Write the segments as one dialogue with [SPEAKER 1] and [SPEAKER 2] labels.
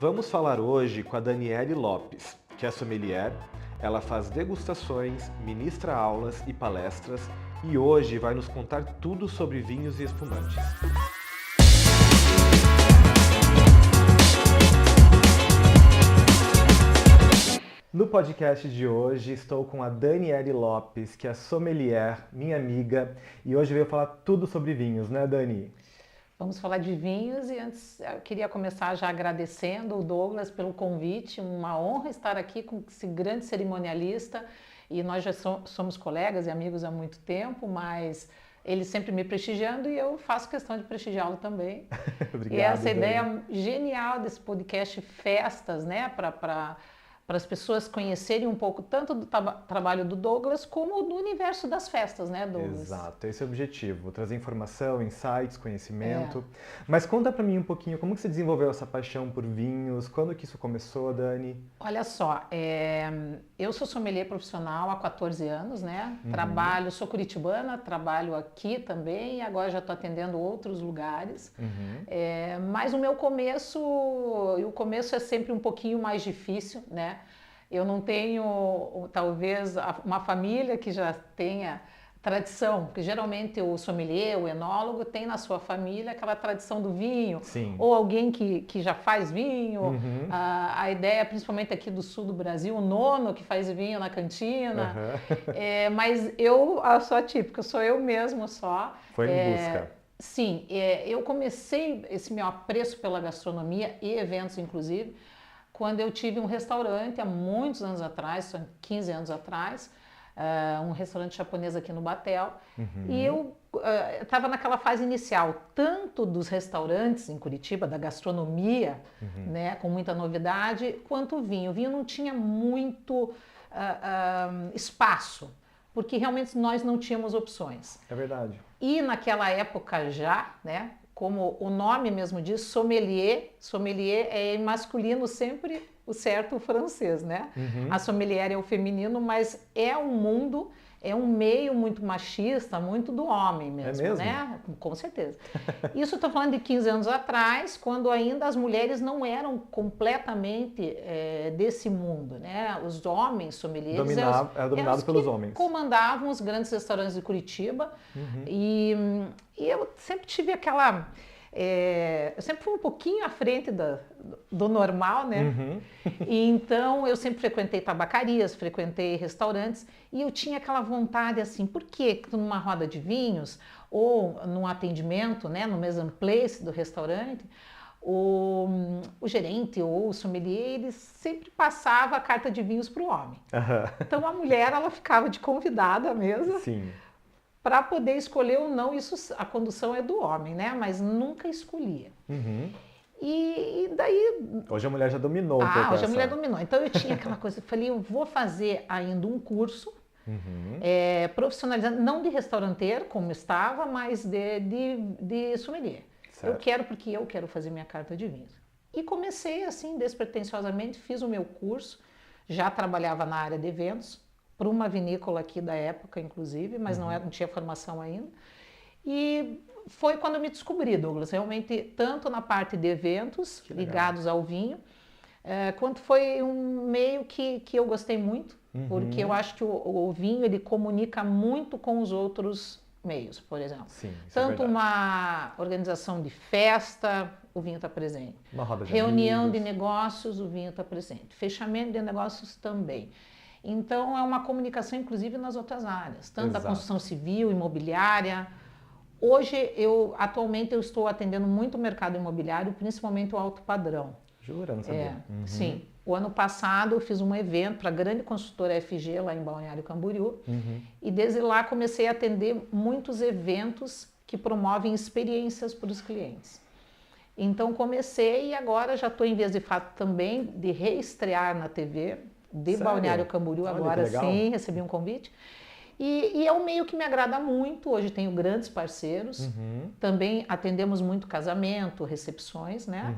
[SPEAKER 1] Vamos falar hoje com a Daniele Lopes, que é sommelier. Ela faz degustações, ministra aulas e palestras e hoje vai nos contar tudo sobre vinhos e espumantes. No podcast de hoje estou com a Daniele Lopes, que é sommelier, minha amiga, e hoje veio falar tudo sobre vinhos, né, Dani?
[SPEAKER 2] Vamos falar de vinhos e antes eu queria começar já agradecendo o Douglas pelo convite, uma honra estar aqui com esse grande cerimonialista e nós já somos colegas e amigos há muito tempo, mas ele sempre me prestigiando e eu faço questão de prestigiá-lo também.
[SPEAKER 1] Obrigado,
[SPEAKER 2] e essa
[SPEAKER 1] Dani.
[SPEAKER 2] ideia genial desse podcast Festas, né, para as pessoas conhecerem um pouco tanto do trabalho do Douglas como do universo das festas, né, Douglas?
[SPEAKER 1] Exato, esse é o objetivo, trazer informação, insights, conhecimento. Mas conta pra mim um pouquinho, como que você desenvolveu essa paixão por vinhos? Quando que isso começou, Dani?
[SPEAKER 2] Olha só, eu sou sommelier profissional há 14 anos, né? Sou curitibana, trabalho aqui também e agora já estou atendendo outros lugares. Mas o meu o começo é sempre um pouquinho mais difícil, né? Eu não tenho, talvez, uma família que já tenha tradição, porque geralmente o sommelier, o enólogo, tem na sua família aquela tradição do vinho,
[SPEAKER 1] Sim.
[SPEAKER 2] ou alguém que já faz vinho, a ideia, principalmente aqui do sul do Brasil, o nono que faz vinho na cantina, mas eu sou atípica, sou eu mesmo só.
[SPEAKER 1] Foi em busca.
[SPEAKER 2] Sim, eu comecei esse meu apreço pela gastronomia e eventos, inclusive, quando eu tive um restaurante há muitos anos atrás, são 15 anos atrás, um restaurante japonês aqui no Batel, e eu estava naquela fase inicial, tanto dos restaurantes em Curitiba, da gastronomia, né, com muita novidade, quanto o vinho. O vinho não tinha muito espaço, porque realmente nós não tínhamos opções.
[SPEAKER 1] É verdade.
[SPEAKER 2] E naquela época já, né, como o nome mesmo diz, sommelier é em masculino sempre o certo francês, né? A sommelier é o feminino, mas é um mundo, é um meio muito machista, muito do homem mesmo, né? Com certeza. Isso eu estou falando de 15 anos atrás, quando ainda as mulheres não eram completamente desse mundo, né? Os homens sommeliers
[SPEAKER 1] Eram dominados pelos homens.
[SPEAKER 2] Comandavam os grandes restaurantes de Curitiba e eu sempre tive aquela... eu sempre fui um pouquinho à frente do normal, né? E então eu sempre frequentei tabacarias, frequentei restaurantes e eu tinha aquela vontade assim, por que numa roda de vinhos ou num atendimento, né, no mise en place do restaurante, o gerente ou o sommelier, ele sempre passava a carta de vinhos para o homem. Então a mulher, ela ficava de convidada mesmo.
[SPEAKER 1] Sim.
[SPEAKER 2] Para poder escolher ou não, isso a condução é do homem, né? Mas nunca escolhia. E daí...
[SPEAKER 1] Hoje a mulher já dominou um pouco
[SPEAKER 2] hoje a mulher dominou. Então eu tinha aquela coisa, eu falei, eu vou fazer ainda um curso profissionalizando, não de restauranteiro, como estava, mas de sommelier.
[SPEAKER 1] Certo.
[SPEAKER 2] Eu quero porque eu quero fazer minha carta de vinhos. E comecei assim, despretensiosamente, fiz o meu curso, já trabalhava na área de eventos, para uma vinícola aqui da época, inclusive, mas não tinha formação ainda. E foi quando eu me descobri, Douglas, realmente, tanto na parte de eventos ligados ao vinho, quanto foi um meio que eu gostei muito, porque eu acho que o vinho ele comunica muito com os outros meios, por exemplo.
[SPEAKER 1] Sim, isso
[SPEAKER 2] tanto
[SPEAKER 1] é
[SPEAKER 2] uma organização de festa, o vinho está presente.
[SPEAKER 1] Uma roda de
[SPEAKER 2] Reunião
[SPEAKER 1] amigos.
[SPEAKER 2] de negócios, o vinho está presente. Fechamento de negócios também. Então, é uma comunicação, inclusive, nas outras áreas, tanto da construção civil, imobiliária. Hoje, atualmente, eu estou atendendo muito o mercado imobiliário, principalmente o alto padrão.
[SPEAKER 1] Jura? Não sabia.
[SPEAKER 2] Sim. O ano passado, eu fiz um evento para a grande construtora FG, lá em Balneário Camboriú, e desde lá comecei a atender muitos eventos que promovem experiências para os clientes. Então, comecei e agora já estou em vias de fato também de reestrear na TV, de
[SPEAKER 1] Sério?
[SPEAKER 2] Balneário Camboriú.
[SPEAKER 1] Olha,
[SPEAKER 2] Agora
[SPEAKER 1] que legal.
[SPEAKER 2] sim, recebi um convite. E é um meio que me agrada muito. Hoje tenho grandes parceiros. Também atendemos muito casamento, recepções, né?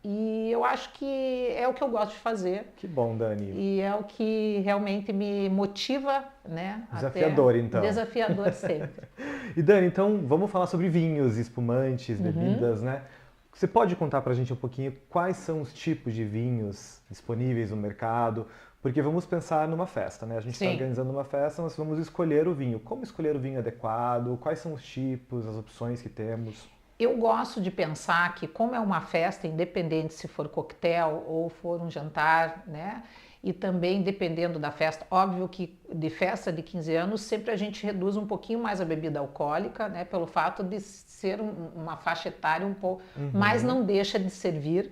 [SPEAKER 2] E eu acho que é o que eu gosto de fazer.
[SPEAKER 1] Que bom, Dani.
[SPEAKER 2] E é o que realmente me motiva, né?
[SPEAKER 1] Desafiador, então.
[SPEAKER 2] Desafiador sempre.
[SPEAKER 1] E Dani, então vamos falar sobre vinhos, espumantes, bebidas, né? Você pode contar para a gente um pouquinho quais são os tipos de vinhos disponíveis no mercado? Porque vamos pensar numa festa, né? A gente está organizando uma festa, nós vamos escolher o vinho. Como escolher o vinho adequado? Quais são os tipos, as opções que temos?
[SPEAKER 2] Eu gosto de pensar que, como é uma festa, independente se for coquetel ou for um jantar, né? E também dependendo da festa, óbvio que de festa de 15 anos sempre a gente reduz um pouquinho mais a bebida alcoólica, né? Pelo fato de ser uma faixa etária um pouco, mas não deixa de servir,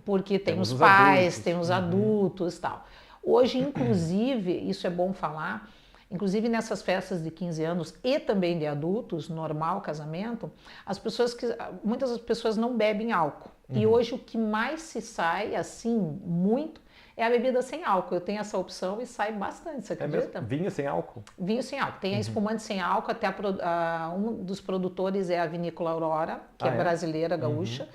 [SPEAKER 2] porque tem os pais, tem os adultos e tal. Hoje, inclusive, isso é bom falar, inclusive nessas festas de 15 anos e também de adultos, normal casamento, muitas das pessoas não bebem álcool. E hoje o que mais se sai, assim, muito, é a bebida sem álcool. Eu tenho essa opção e sai bastante, você acredita?
[SPEAKER 1] Vinho sem álcool?
[SPEAKER 2] Vinho sem álcool. Tem a espumante sem álcool, até um dos produtores é a Vinícola Aurora, que é brasileira, gaúcha.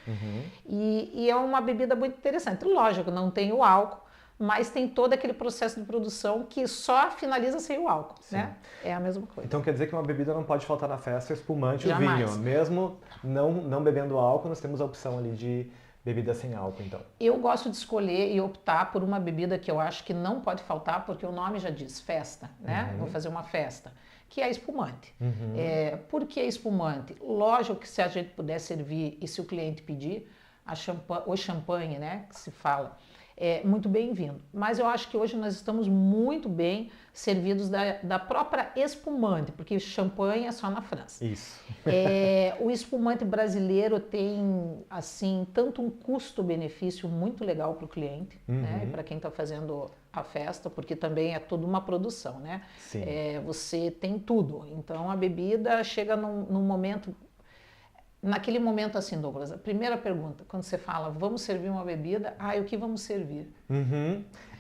[SPEAKER 2] E é uma bebida muito interessante. Lógico, não tem o álcool, mas tem todo aquele processo de produção que só finaliza sem o álcool, né? É a mesma coisa.
[SPEAKER 1] Então quer dizer que uma bebida não pode faltar na festa, espumante ou
[SPEAKER 2] Jamais.
[SPEAKER 1] vinho. Mesmo não bebendo álcool, nós temos a opção ali de bebida sem álcool, então.
[SPEAKER 2] Eu gosto de escolher e optar por uma bebida que eu acho que não pode faltar, porque o nome já diz festa, né? Vou fazer uma festa, que é a espumante. Por que espumante? Lógico que se a gente puder servir e se o cliente pedir, o champanhe, né, que se fala, é muito bem-vindo. Mas eu acho que hoje nós estamos muito bem servidos da própria espumante, porque champanhe é só na França.
[SPEAKER 1] Isso.
[SPEAKER 2] O espumante brasileiro tem, assim, tanto um custo-benefício muito legal para o cliente, né, e para quem está fazendo a festa, porque também é toda uma produção, né?
[SPEAKER 1] Sim.
[SPEAKER 2] Você tem tudo. Então a bebida chega num momento. Naquele momento assim, Douglas, a primeira pergunta, quando você fala, vamos servir uma bebida, o que vamos servir?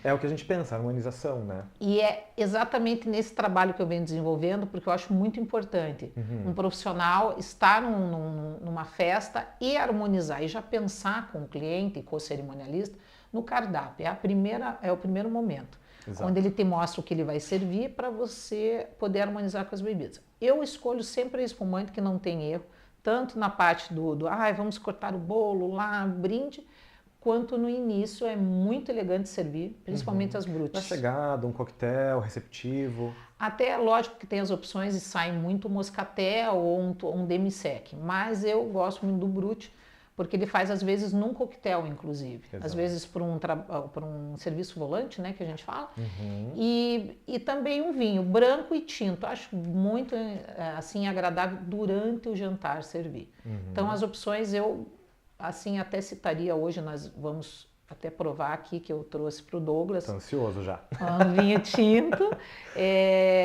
[SPEAKER 1] É o que a gente pensa, a harmonização, né?
[SPEAKER 2] E é exatamente nesse trabalho que eu venho desenvolvendo, porque eu acho muito importante um profissional estar numa festa e harmonizar, e já pensar com o cliente e com o cerimonialista no cardápio. É o primeiro momento, onde ele te mostra o que ele vai servir para você poder harmonizar com as bebidas. Eu escolho sempre a espumante que não tem erro, tanto na parte vamos cortar o bolo lá, brinde, quanto no início é muito elegante servir, principalmente as brutes.
[SPEAKER 1] Na chegada, um coquetel receptivo.
[SPEAKER 2] Até, lógico que tem as opções e sai muito moscatel ou um demi-sec, mas eu gosto muito do brute, porque ele faz às vezes num coquetel, inclusive. Exato. Às vezes por um serviço volante, né, que a gente fala. E também um vinho branco e tinto. Acho muito assim agradável durante o jantar servir. Então as opções eu assim até citaria hoje, nós vamos até provar aqui que eu trouxe para o Douglas.
[SPEAKER 1] Estou ansioso já.
[SPEAKER 2] Um vinho tinto.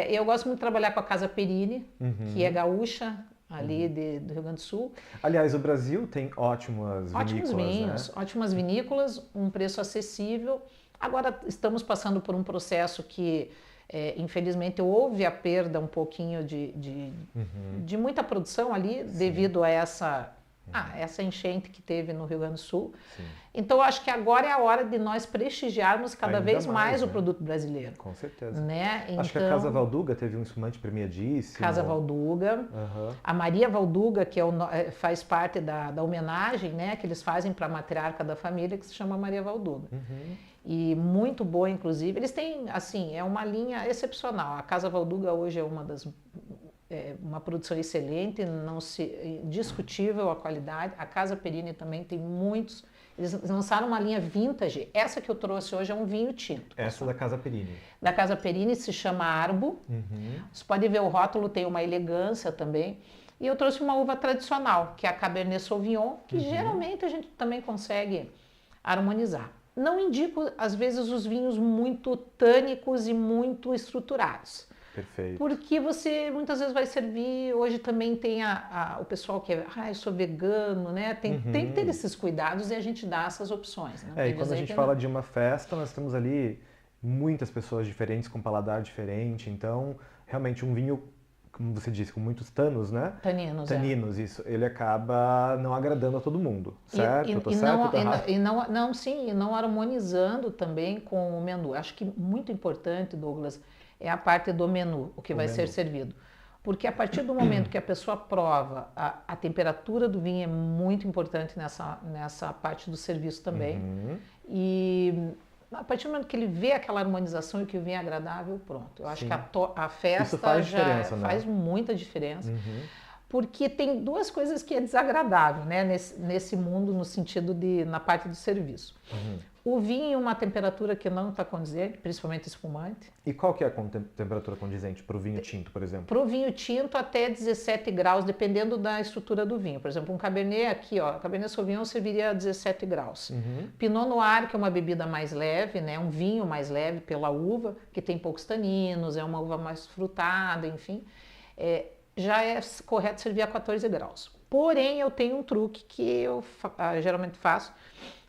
[SPEAKER 2] Eu gosto muito de trabalhar com a Casa Perini, que é gaúcha, ali do Rio Grande do Sul.
[SPEAKER 1] Aliás, o Brasil tem ótimos
[SPEAKER 2] vinhos,
[SPEAKER 1] né?
[SPEAKER 2] Ótimas vinícolas, um preço acessível. Agora estamos passando por um processo que, infelizmente, houve a perda um pouquinho de muita produção ali, devido a essa enchente que teve no Rio Grande do Sul.
[SPEAKER 1] Sim.
[SPEAKER 2] Então, eu acho que agora é a hora de nós prestigiarmos cada vez mais o produto brasileiro.
[SPEAKER 1] Com certeza.
[SPEAKER 2] Né?
[SPEAKER 1] Acho que a Casa Valduga teve um espumante premiadíssimo.
[SPEAKER 2] Casa Valduga. A Maria Valduga, que faz parte da homenagem, né, que eles fazem para a matriarca da família, que se chama Maria Valduga. E muito boa, inclusive. Eles têm, assim, é uma linha excepcional. A Casa Valduga hoje é uma produção excelente, indiscutível a qualidade. A Casa Perini também tem muitos. Eles lançaram uma linha vintage. Essa que eu trouxe hoje é um vinho tinto.
[SPEAKER 1] Essa da Casa Perini.
[SPEAKER 2] Da Casa Perini se chama Arbo. Você pode ver o rótulo, tem uma elegância também. E eu trouxe uma uva tradicional, que é a Cabernet Sauvignon, que geralmente a gente também consegue harmonizar. Não indico, às vezes, os vinhos muito tânicos e muito estruturados.
[SPEAKER 1] Perfeito.
[SPEAKER 2] Porque você muitas vezes vai servir, hoje também tem o pessoal que eu sou vegano, né? Tem que ter esses cuidados e a gente dá essas opções. Né?
[SPEAKER 1] E quando a gente fala de uma festa, nós temos ali muitas pessoas diferentes, com paladar diferente, então realmente um vinho, como você disse, com muitos tanos, né? Taninos, isso. Ele acaba não agradando a todo mundo, certo?
[SPEAKER 2] E não harmonizando também com o menu. Acho que muito importante, Douglas, é a parte do menu, o que vai ser servido. Porque a partir do momento que a pessoa prova, a temperatura do vinho é muito importante nessa parte do serviço também. E a partir do momento que ele vê aquela harmonização e que o vinho é agradável, pronto. Eu acho que a festa
[SPEAKER 1] isso faz diferença,
[SPEAKER 2] faz muita diferença. Porque tem duas coisas que é desagradável, né, nesse mundo, no sentido na parte do serviço. O vinho em uma temperatura que não está condizente, principalmente espumante.
[SPEAKER 1] E qual que é a temperatura condizente para o vinho tinto, por exemplo?
[SPEAKER 2] Para o vinho tinto, até 17 graus, dependendo da estrutura do vinho. Por exemplo, um Cabernet aqui, ó, Cabernet Sauvignon serviria a 17 graus. Pinot Noir, que é uma bebida mais leve, né, um vinho mais leve pela uva, que tem poucos taninos, é uma uva mais frutada, enfim, já é correto servir a 14 graus. Porém, eu tenho um truque que eu geralmente faço,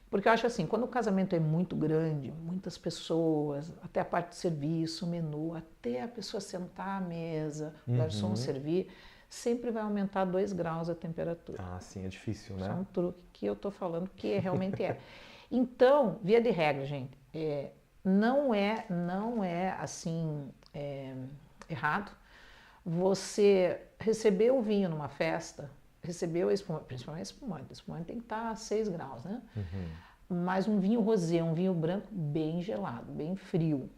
[SPEAKER 2] porque eu acho assim, quando o casamento é muito grande, muitas pessoas, até a parte de serviço, o menu, até a pessoa sentar à mesa, o garçom servir, sempre vai aumentar 2 graus a temperatura.
[SPEAKER 1] Ah, sim, é difícil, né?
[SPEAKER 2] Isso é um truque que eu estou falando que realmente é. Então, via de regra, gente, não é assim errado você receber o vinho numa festa, recebeu principalmente espumante. O espumante tem que estar a 6 graus, né? Mas um vinho rosé, um vinho branco bem gelado, bem frio.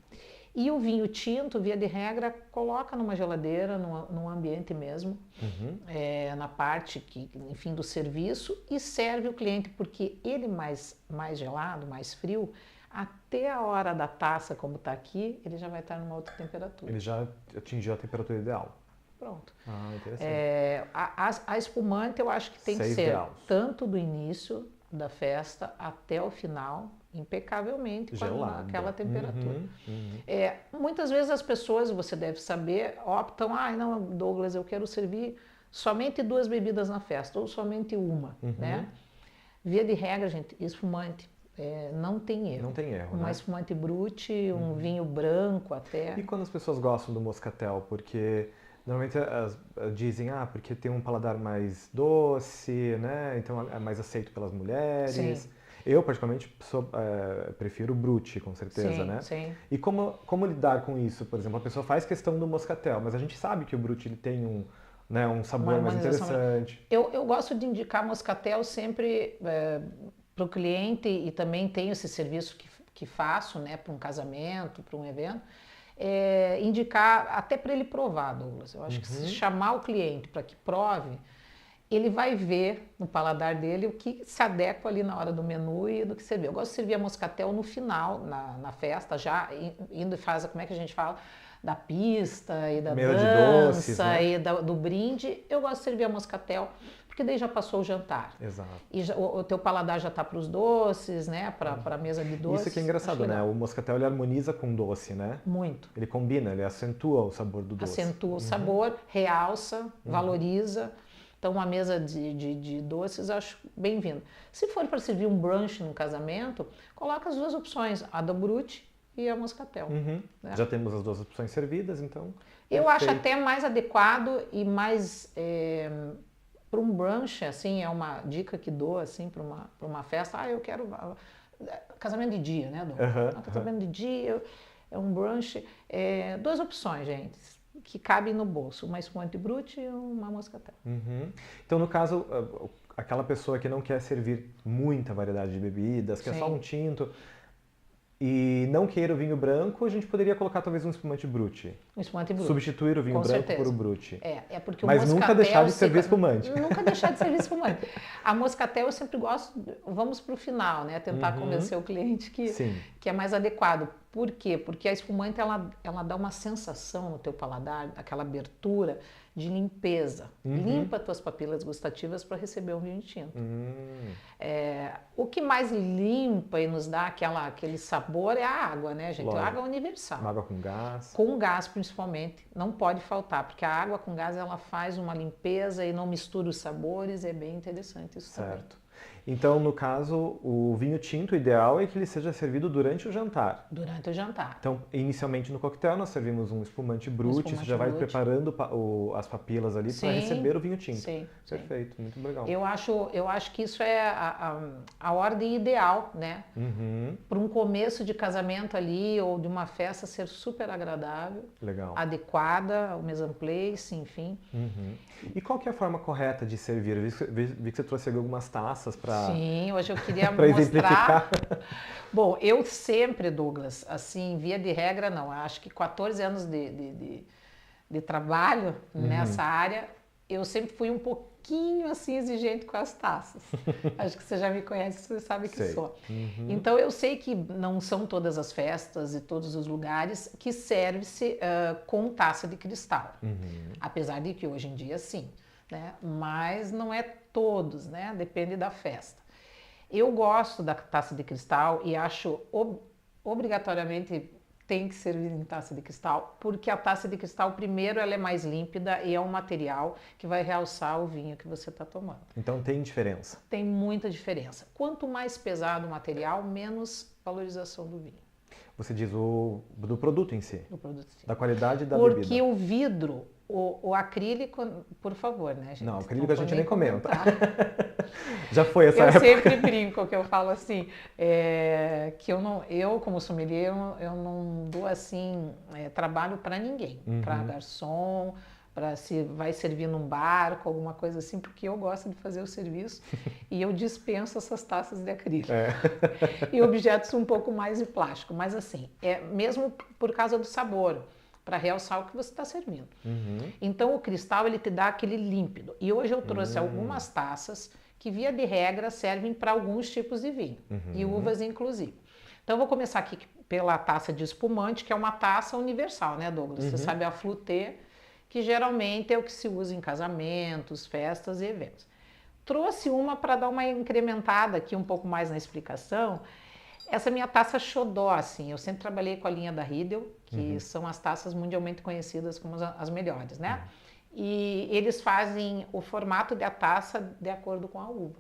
[SPEAKER 2] E o vinho tinto, via de regra, coloca numa geladeira, num ambiente mesmo, na parte enfim, do serviço, e serve o cliente, porque ele mais gelado, mais frio, até a hora da taça, como está aqui, ele já vai estar numa outra temperatura.
[SPEAKER 1] Ele já atingiu a temperatura ideal.
[SPEAKER 2] Pronto.
[SPEAKER 1] Ah, interessante.
[SPEAKER 2] A espumante eu acho que tem que ser tanto do início da festa até o final, impecavelmente, com aquela temperatura. Muitas vezes as pessoas, você deve saber, optam, não, Douglas, eu quero servir somente 2 bebidas na festa, ou somente uma, né? Via de regra, gente, espumante. Não tem erro.
[SPEAKER 1] Não tem erro,
[SPEAKER 2] uma espumante brute, um vinho branco até.
[SPEAKER 1] E quando as pessoas gostam do moscatel? Porque normalmente dizem, porque tem um paladar mais doce, né? Então é mais aceito pelas mulheres.
[SPEAKER 2] Sim.
[SPEAKER 1] Eu, particularmente, prefiro o brute, com certeza, né?
[SPEAKER 2] Sim.
[SPEAKER 1] E como lidar com isso? Por exemplo, a pessoa faz questão do moscatel, mas a gente sabe que o brute ele tem um sabor mais interessante.
[SPEAKER 2] Eu gosto de indicar moscatel sempre para o cliente, e também tenho esse serviço que faço, né, para um casamento, para um evento, indicar até para ele provar, Douglas. Eu acho que se chamar o cliente para que prove, ele vai ver no paladar dele o que se adequa ali na hora do menu e do que servir. Eu gosto de servir a moscatel no final, na festa, já indo e faz, como é que a gente fala? Da pista e da dança,
[SPEAKER 1] doces, né?
[SPEAKER 2] E do brinde. Eu gosto de servir a moscatel, porque daí já passou o jantar.
[SPEAKER 1] Exato.
[SPEAKER 2] E o teu paladar já está para os doces, né? Para a mesa de doces.
[SPEAKER 1] Isso que é engraçado, né? O moscatel ele harmoniza com doce, né?
[SPEAKER 2] Muito.
[SPEAKER 1] Ele combina, ele acentua o sabor do doce.
[SPEAKER 2] Acentua o sabor, realça, valoriza. Então, uma mesa de doces, acho bem-vindo. Se for para servir um brunch num casamento, coloca as 2 opções, a da brute e a moscatel.
[SPEAKER 1] Né? Já temos as 2 opções servidas, então...
[SPEAKER 2] Eu acho até mais adequado e mais... para um brunch, assim, é uma dica que dou, assim, para uma festa. Eu quero... Casamento de dia, né, Dom? Casamento de dia, é um brunch. 2 opções, gente, que cabem no bolso. Uma espumante brute e uma moscatel.
[SPEAKER 1] Então, no caso, aquela pessoa que não quer servir muita variedade de bebidas, quer só um tinto... E não queira o vinho branco, a gente poderia colocar talvez um espumante brute.
[SPEAKER 2] Um espumante brute.
[SPEAKER 1] Substituir o vinho branco por o brute.
[SPEAKER 2] Porque
[SPEAKER 1] mas
[SPEAKER 2] o moscatel...
[SPEAKER 1] nunca deixar de servir espumante.
[SPEAKER 2] Nunca deixar de servir espumante. A moscatel eu sempre gosto, vamos para o final, né? Tentar convencer o cliente que é mais adequado. Por quê? Porque a espumante ela dá uma sensação no teu paladar, aquela abertura de limpeza. Limpa tuas papilas gustativas para receber um vinho tinto. O que mais limpa e nos dá aquele sabor é a água, né, gente?
[SPEAKER 1] Lógico.
[SPEAKER 2] A água é universal.
[SPEAKER 1] Água com gás.
[SPEAKER 2] Com gás, principalmente, não pode faltar, porque a água com gás ela faz uma limpeza e não mistura os sabores, é bem interessante isso também.
[SPEAKER 1] Certo. Então, no caso, o vinho tinto, o ideal é que ele seja servido durante o jantar.
[SPEAKER 2] Durante o jantar.
[SPEAKER 1] Então, inicialmente no coquetel, nós servimos um espumante brut, isso já vai preparando as papilas ali para receber o vinho tinto.
[SPEAKER 2] Sim.
[SPEAKER 1] Perfeito, muito legal.
[SPEAKER 2] Eu acho que isso é a ordem ideal, né? Para um começo de casamento ali ou de uma festa ser super agradável,
[SPEAKER 1] legal,
[SPEAKER 2] adequada, o mise en place, enfim.
[SPEAKER 1] E qual que é a forma correta de servir? Vi que você trouxe algumas taças para...
[SPEAKER 2] Sim, hoje eu queria mostrar. Bom, eu sempre, Douglas, assim, via de regra, não. Acho que 14 anos de trabalho nessa área, eu sempre fui um pouquinho assim exigente com as taças. Acho que você já me conhece, você sabe que sou. Então eu sei que não são todas as festas e todos os lugares que serve-se com taça de cristal. Apesar de que hoje em dia sim, né? Mas não é todos, né? Depende da festa. Eu gosto da taça de cristal e acho obrigatoriamente tem que servir em taça de cristal, porque a taça de cristal, primeiro, ela é mais límpida e é um material que vai realçar o vinho que você está tomando.
[SPEAKER 1] Então tem diferença?
[SPEAKER 2] Tem muita diferença. Quanto mais pesado o material, menos valorização do vinho.
[SPEAKER 1] Você diz do produto em si?
[SPEAKER 2] Do produto, sim.
[SPEAKER 1] Da qualidade da bebida.
[SPEAKER 2] Porque o vidro, o acrílico, por favor, né, gente?
[SPEAKER 1] Não, acrílico a gente nem comenta. Já foi essa
[SPEAKER 2] época.
[SPEAKER 1] Eu
[SPEAKER 2] sempre brinco, que eu falo assim, que eu como sommelier, eu não dou assim trabalho para ninguém, para garçom, para se vai servir num barco, alguma coisa assim, porque eu gosto de fazer o serviço e eu dispenso essas taças de acrílico e objetos um pouco mais de plástico, mas assim, mesmo por causa do sabor, para realçar o que você está servindo. Então o cristal ele te dá aquele límpido. E hoje eu trouxe algumas taças que via de regra servem para alguns tipos de vinho e uvas inclusive. Então eu vou começar aqui pela taça de espumante, que é uma taça universal, né, Douglas? Você sabe a flûte, que geralmente é o que se usa em casamentos, festas e eventos. Trouxe uma para dar uma incrementada aqui um pouco mais na explicação. Essa minha taça xodó, assim, eu sempre trabalhei com a linha da Riedel, que são as taças mundialmente conhecidas como as melhores, né? E eles fazem o formato da taça de acordo com a uva.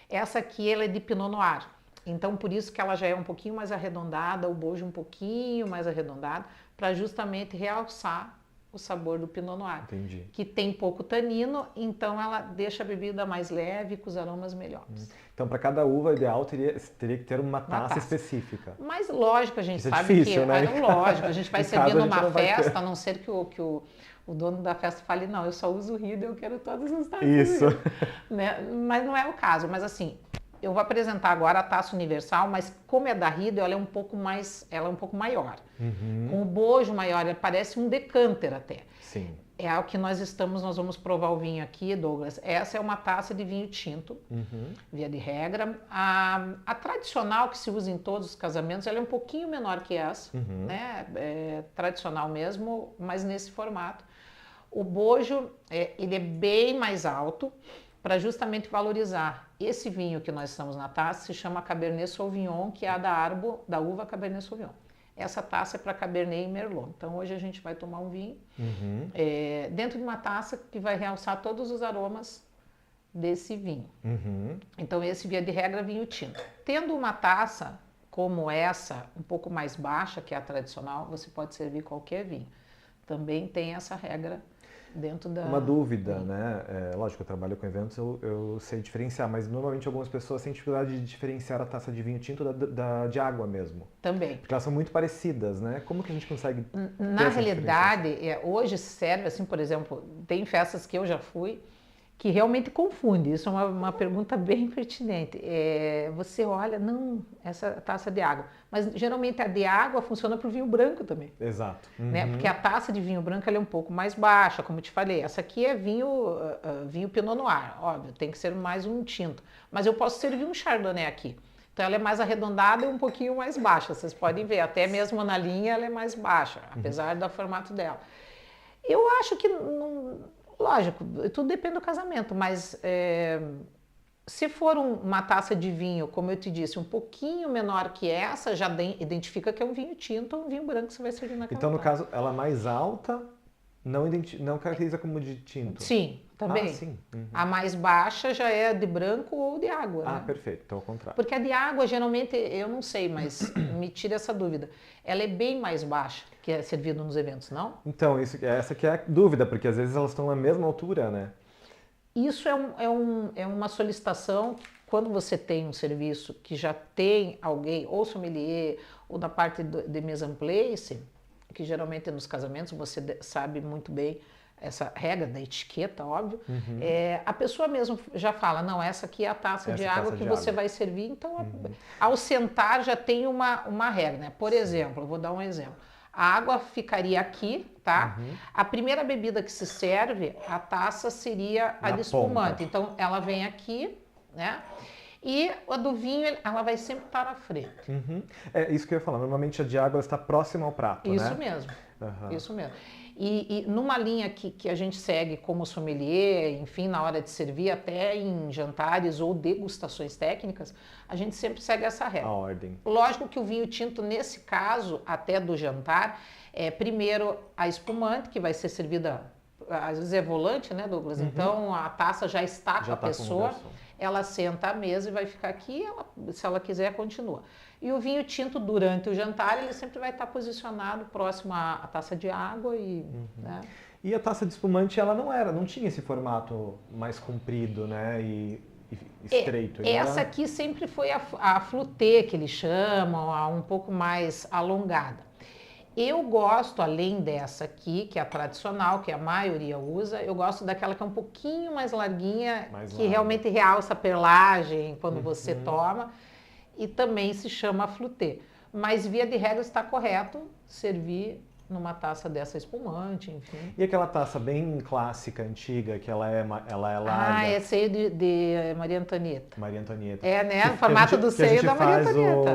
[SPEAKER 2] Essa aqui, ela é de Pinot Noir, então por isso que ela já é um pouquinho mais arredondada, o bojo um pouquinho mais arredondado, para justamente realçar o sabor do Pinot Noir.
[SPEAKER 1] Entendi.
[SPEAKER 2] Que tem pouco tanino, então ela deixa a bebida mais leve, com os aromas melhores.
[SPEAKER 1] Então, para cada uva, o ideal teria que ter uma taça específica.
[SPEAKER 2] Mas lógico, a gente
[SPEAKER 1] Isso
[SPEAKER 2] sabe
[SPEAKER 1] difícil, né?
[SPEAKER 2] Lógico, a gente vai servir numa festa, a não ser que o dono da festa fale, não, eu só uso o Riedel, eu quero todas as taças.
[SPEAKER 1] Isso.
[SPEAKER 2] Né? Mas não é o caso, mas assim, eu vou apresentar agora a taça universal, mas como é da Riedel, ela é um pouco maior. Com o bojo maior, ela parece um decanter até.
[SPEAKER 1] Sim.
[SPEAKER 2] É o que nós vamos provar o vinho aqui, Douglas. Essa é uma taça de vinho tinto, via de regra. A tradicional que se usa em todos os casamentos, ela é um pouquinho menor que essa, né? É tradicional mesmo, mas nesse formato. O bojo, ele é bem mais alto, para justamente valorizar. Esse vinho que nós estamos na taça se chama Cabernet Sauvignon, que é da uva Cabernet Sauvignon. Essa taça é para Cabernet e Merlot. Então hoje a gente vai tomar um vinho dentro de uma taça que vai realçar todos os aromas desse vinho. Então esse, via de regra, é vinho tinto. Tendo uma taça como essa, um pouco mais baixa, que é a tradicional, você pode servir qualquer vinho. Também tem essa regra dentro da...
[SPEAKER 1] Uma dúvida, né? Lógico, eu trabalho com eventos, eu sei diferenciar, mas normalmente algumas pessoas têm dificuldade de diferenciar a taça de vinho tinto de água mesmo.
[SPEAKER 2] Também.
[SPEAKER 1] Porque elas são muito parecidas, né? Como que a gente consegue...
[SPEAKER 2] Na realidade, hoje serve, assim, por exemplo, tem festas que eu já fui, que realmente confunde. Isso é uma pergunta bem pertinente. Você olha, não, essa taça de água. Mas geralmente a de água funciona para o vinho branco também.
[SPEAKER 1] Exato.
[SPEAKER 2] Né? Porque a taça de vinho branco ela é um pouco mais baixa, como eu te falei. Essa aqui é vinho Pinot Noir, óbvio, tem que ser mais um tinto. Mas eu posso servir um Chardonnay aqui. Então ela é mais arredondada e um pouquinho mais baixa. Vocês podem ver, até mesmo na linha ela é mais baixa, apesar do formato dela. Eu acho que... Lógico, tudo depende do casamento, mas se for uma taça de vinho, como eu te disse, um pouquinho menor que essa, já identifica que é um vinho tinto ou um vinho branco que você vai servir naquela
[SPEAKER 1] Então, no
[SPEAKER 2] taça.
[SPEAKER 1] caso, ela é mais alta Não caracteriza como de tinto?
[SPEAKER 2] Sim, também.
[SPEAKER 1] Ah, sim. Uhum.
[SPEAKER 2] A mais baixa já é de branco ou de água,
[SPEAKER 1] Ah,
[SPEAKER 2] né?
[SPEAKER 1] perfeito. Então, ao contrário.
[SPEAKER 2] Porque a de água, geralmente, eu não sei, mas me tira essa dúvida. Ela é bem mais baixa que é servido nos eventos, não?
[SPEAKER 1] Então, essa que é a dúvida, porque às vezes elas estão na mesma altura, né?
[SPEAKER 2] Isso é uma solicitação que, quando você tem um serviço que já tem alguém, ou sommelier, ou da parte de mise en place, que geralmente nos casamentos você sabe muito bem essa regra da etiqueta, óbvio, a pessoa mesmo já fala, não, essa aqui é a taça de água que você vai servir, então ao sentar já tem uma regra, né? Por exemplo, eu vou dar um exemplo. A água ficaria aqui, tá? A primeira bebida que se serve, a taça seria a de espumante. Então, ela vem aqui, né? E a do vinho, ela vai sempre estar na frente.
[SPEAKER 1] É isso que eu ia falar. Normalmente a de água está próxima ao prato, né?
[SPEAKER 2] Isso mesmo. Isso mesmo. E numa linha que a gente segue como sommelier, enfim, na hora de servir, até em jantares ou degustações técnicas, a gente sempre segue essa regra.
[SPEAKER 1] A ordem.
[SPEAKER 2] Lógico que o vinho tinto, nesse caso, até do jantar, é primeiro a espumante, que vai ser servida, às vezes é volante, né, Douglas? Então a taça já está com a pessoa, ela senta à mesa e vai ficar aqui, se ela quiser, continua. E o vinho tinto, durante o jantar, ele sempre vai estar posicionado próximo à taça de água e... né?
[SPEAKER 1] E a taça de espumante, ela não tinha esse formato mais comprido, né, e estreito.
[SPEAKER 2] Essa aqui sempre foi a flûte, que eles chamam, a um pouco mais alongada. Eu gosto, além dessa aqui, que é a tradicional, que a maioria usa, eu gosto daquela que é um pouquinho mais larguinha, que realmente realça a perlagem quando você toma, e também se chama flûte. Mas, via de regra, está correto servir numa taça dessa espumante, enfim.
[SPEAKER 1] E aquela taça bem clássica, antiga, que ela é larga?
[SPEAKER 2] Ah, é seio de Maria Antonieta.
[SPEAKER 1] Maria Antonieta.
[SPEAKER 2] É, né? O formato do seio da Maria Antonieta.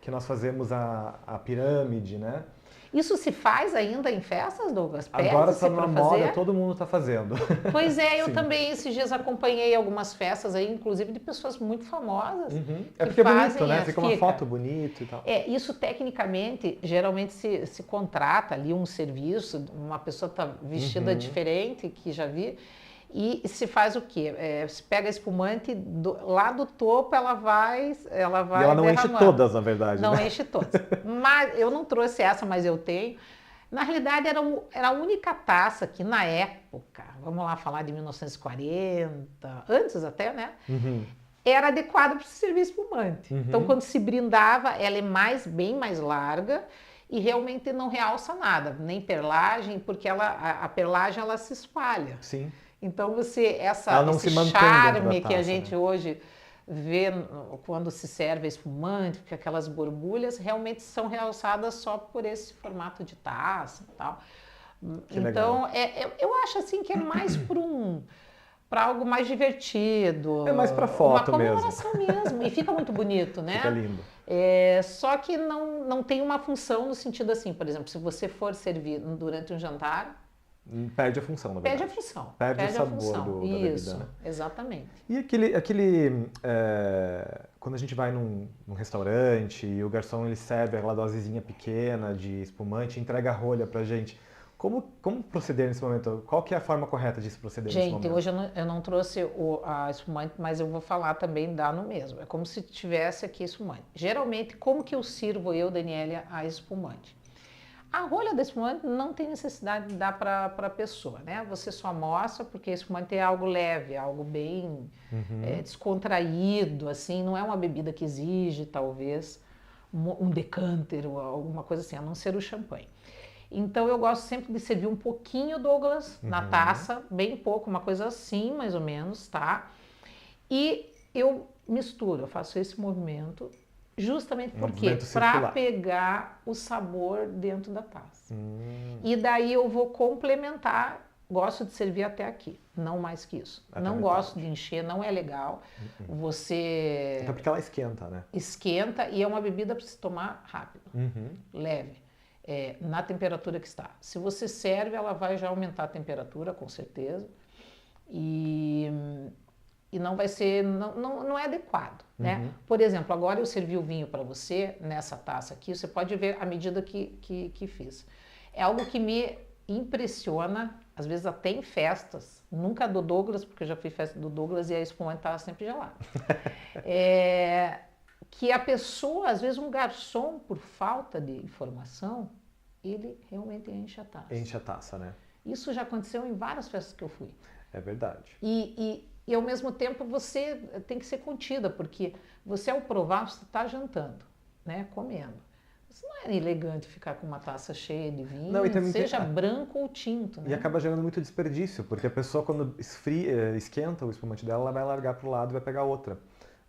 [SPEAKER 1] Que nós fazemos a pirâmide, né?
[SPEAKER 2] Isso se faz ainda em festas, Douglas?
[SPEAKER 1] Agora está numa moda, todo mundo está fazendo.
[SPEAKER 2] Pois é, eu também esses dias acompanhei algumas festas aí, inclusive de pessoas muito famosas.
[SPEAKER 1] É porque é bonito, né? Fica uma foto bonita e tal.
[SPEAKER 2] Isso tecnicamente, geralmente se contrata ali um serviço, uma pessoa está vestida diferente, que já vi, e se faz o quê? Se pega a espumante, lá do topo ela vai
[SPEAKER 1] E ela não enche todas, na verdade.
[SPEAKER 2] Não
[SPEAKER 1] né?
[SPEAKER 2] enche todas. Mas eu não trouxe essa, mas eu tenho. Na realidade, era a única taça que na época, vamos lá falar de 1940, antes até, né? Era adequada para servir espumante. Então, quando se brindava, ela é bem mais larga e realmente não realça nada, nem perlagem, porque a perlagem ela se espalha.
[SPEAKER 1] Sim.
[SPEAKER 2] Então, esse
[SPEAKER 1] charme
[SPEAKER 2] que a gente hoje vê quando se serve espumante, porque aquelas borbulhas realmente são realçadas só por esse formato de taça e tal. Então, eu acho assim que é mais para algo mais divertido.
[SPEAKER 1] É mais para foto mesmo.
[SPEAKER 2] Uma comemoração mesmo. E fica muito bonito, né?
[SPEAKER 1] Fica lindo.
[SPEAKER 2] Só que não tem uma função no sentido assim, por exemplo, se você for servir durante um jantar,
[SPEAKER 1] perde a função, na verdade.
[SPEAKER 2] Perde a função.
[SPEAKER 1] Perde o sabor da bebida.
[SPEAKER 2] Isso, né? Exatamente.
[SPEAKER 1] E quando a gente vai num restaurante e o garçom ele serve aquela dosezinha pequena de espumante e entrega a rolha pra gente, como proceder nesse momento? Qual que é a forma correta de se proceder nesse momento?
[SPEAKER 2] Gente, hoje eu não trouxe a espumante, mas eu vou falar também, dá no mesmo. É como se tivesse aqui espumante. Geralmente, como que eu sirvo, Daniela, a espumante? A rolha da espumante não tem necessidade de dar para a pessoa, né? Você só mostra porque a espumante é algo leve, algo bem descontraído, assim, não é uma bebida que exige, talvez, um decanter ou alguma coisa assim, a não ser o champanhe. Então, eu gosto sempre de servir um pouquinho, Douglas, na taça, bem pouco, uma coisa assim, mais ou menos, tá? E eu misturo, eu faço esse movimento, justamente para pegar o sabor dentro da taça. E daí eu vou complementar, gosto de servir até aqui, não mais que isso. Não gosto de encher, não é legal. Você...
[SPEAKER 1] Até porque ela esquenta, né?
[SPEAKER 2] Esquenta e é uma bebida para se tomar rápido, leve. Na temperatura que está. Se você serve, ela vai já aumentar a temperatura, com certeza. E não vai ser, não é adequado, né? Por exemplo, agora eu servi o vinho para você, nessa taça aqui, você pode ver a medida que fiz. É algo que me impressiona, às vezes até em festas, nunca do Douglas, porque eu já fui festa do Douglas e a espumante estava sempre gelada. Que a pessoa, às vezes um garçom, por falta de informação, ele realmente enche a taça.
[SPEAKER 1] Enche a taça, né?
[SPEAKER 2] Isso já aconteceu em várias festas que eu fui.
[SPEAKER 1] É verdade.
[SPEAKER 2] E ao mesmo tempo você tem que ser contida, porque você ao provar, você está jantando, né? Comendo. Isso não é elegante ficar com uma taça cheia de vinho,
[SPEAKER 1] Não, e
[SPEAKER 2] seja branco ou tinto, né?
[SPEAKER 1] E acaba gerando muito desperdício, porque a pessoa quando esquenta o espumante dela, ela vai largar para o lado e vai pegar outra.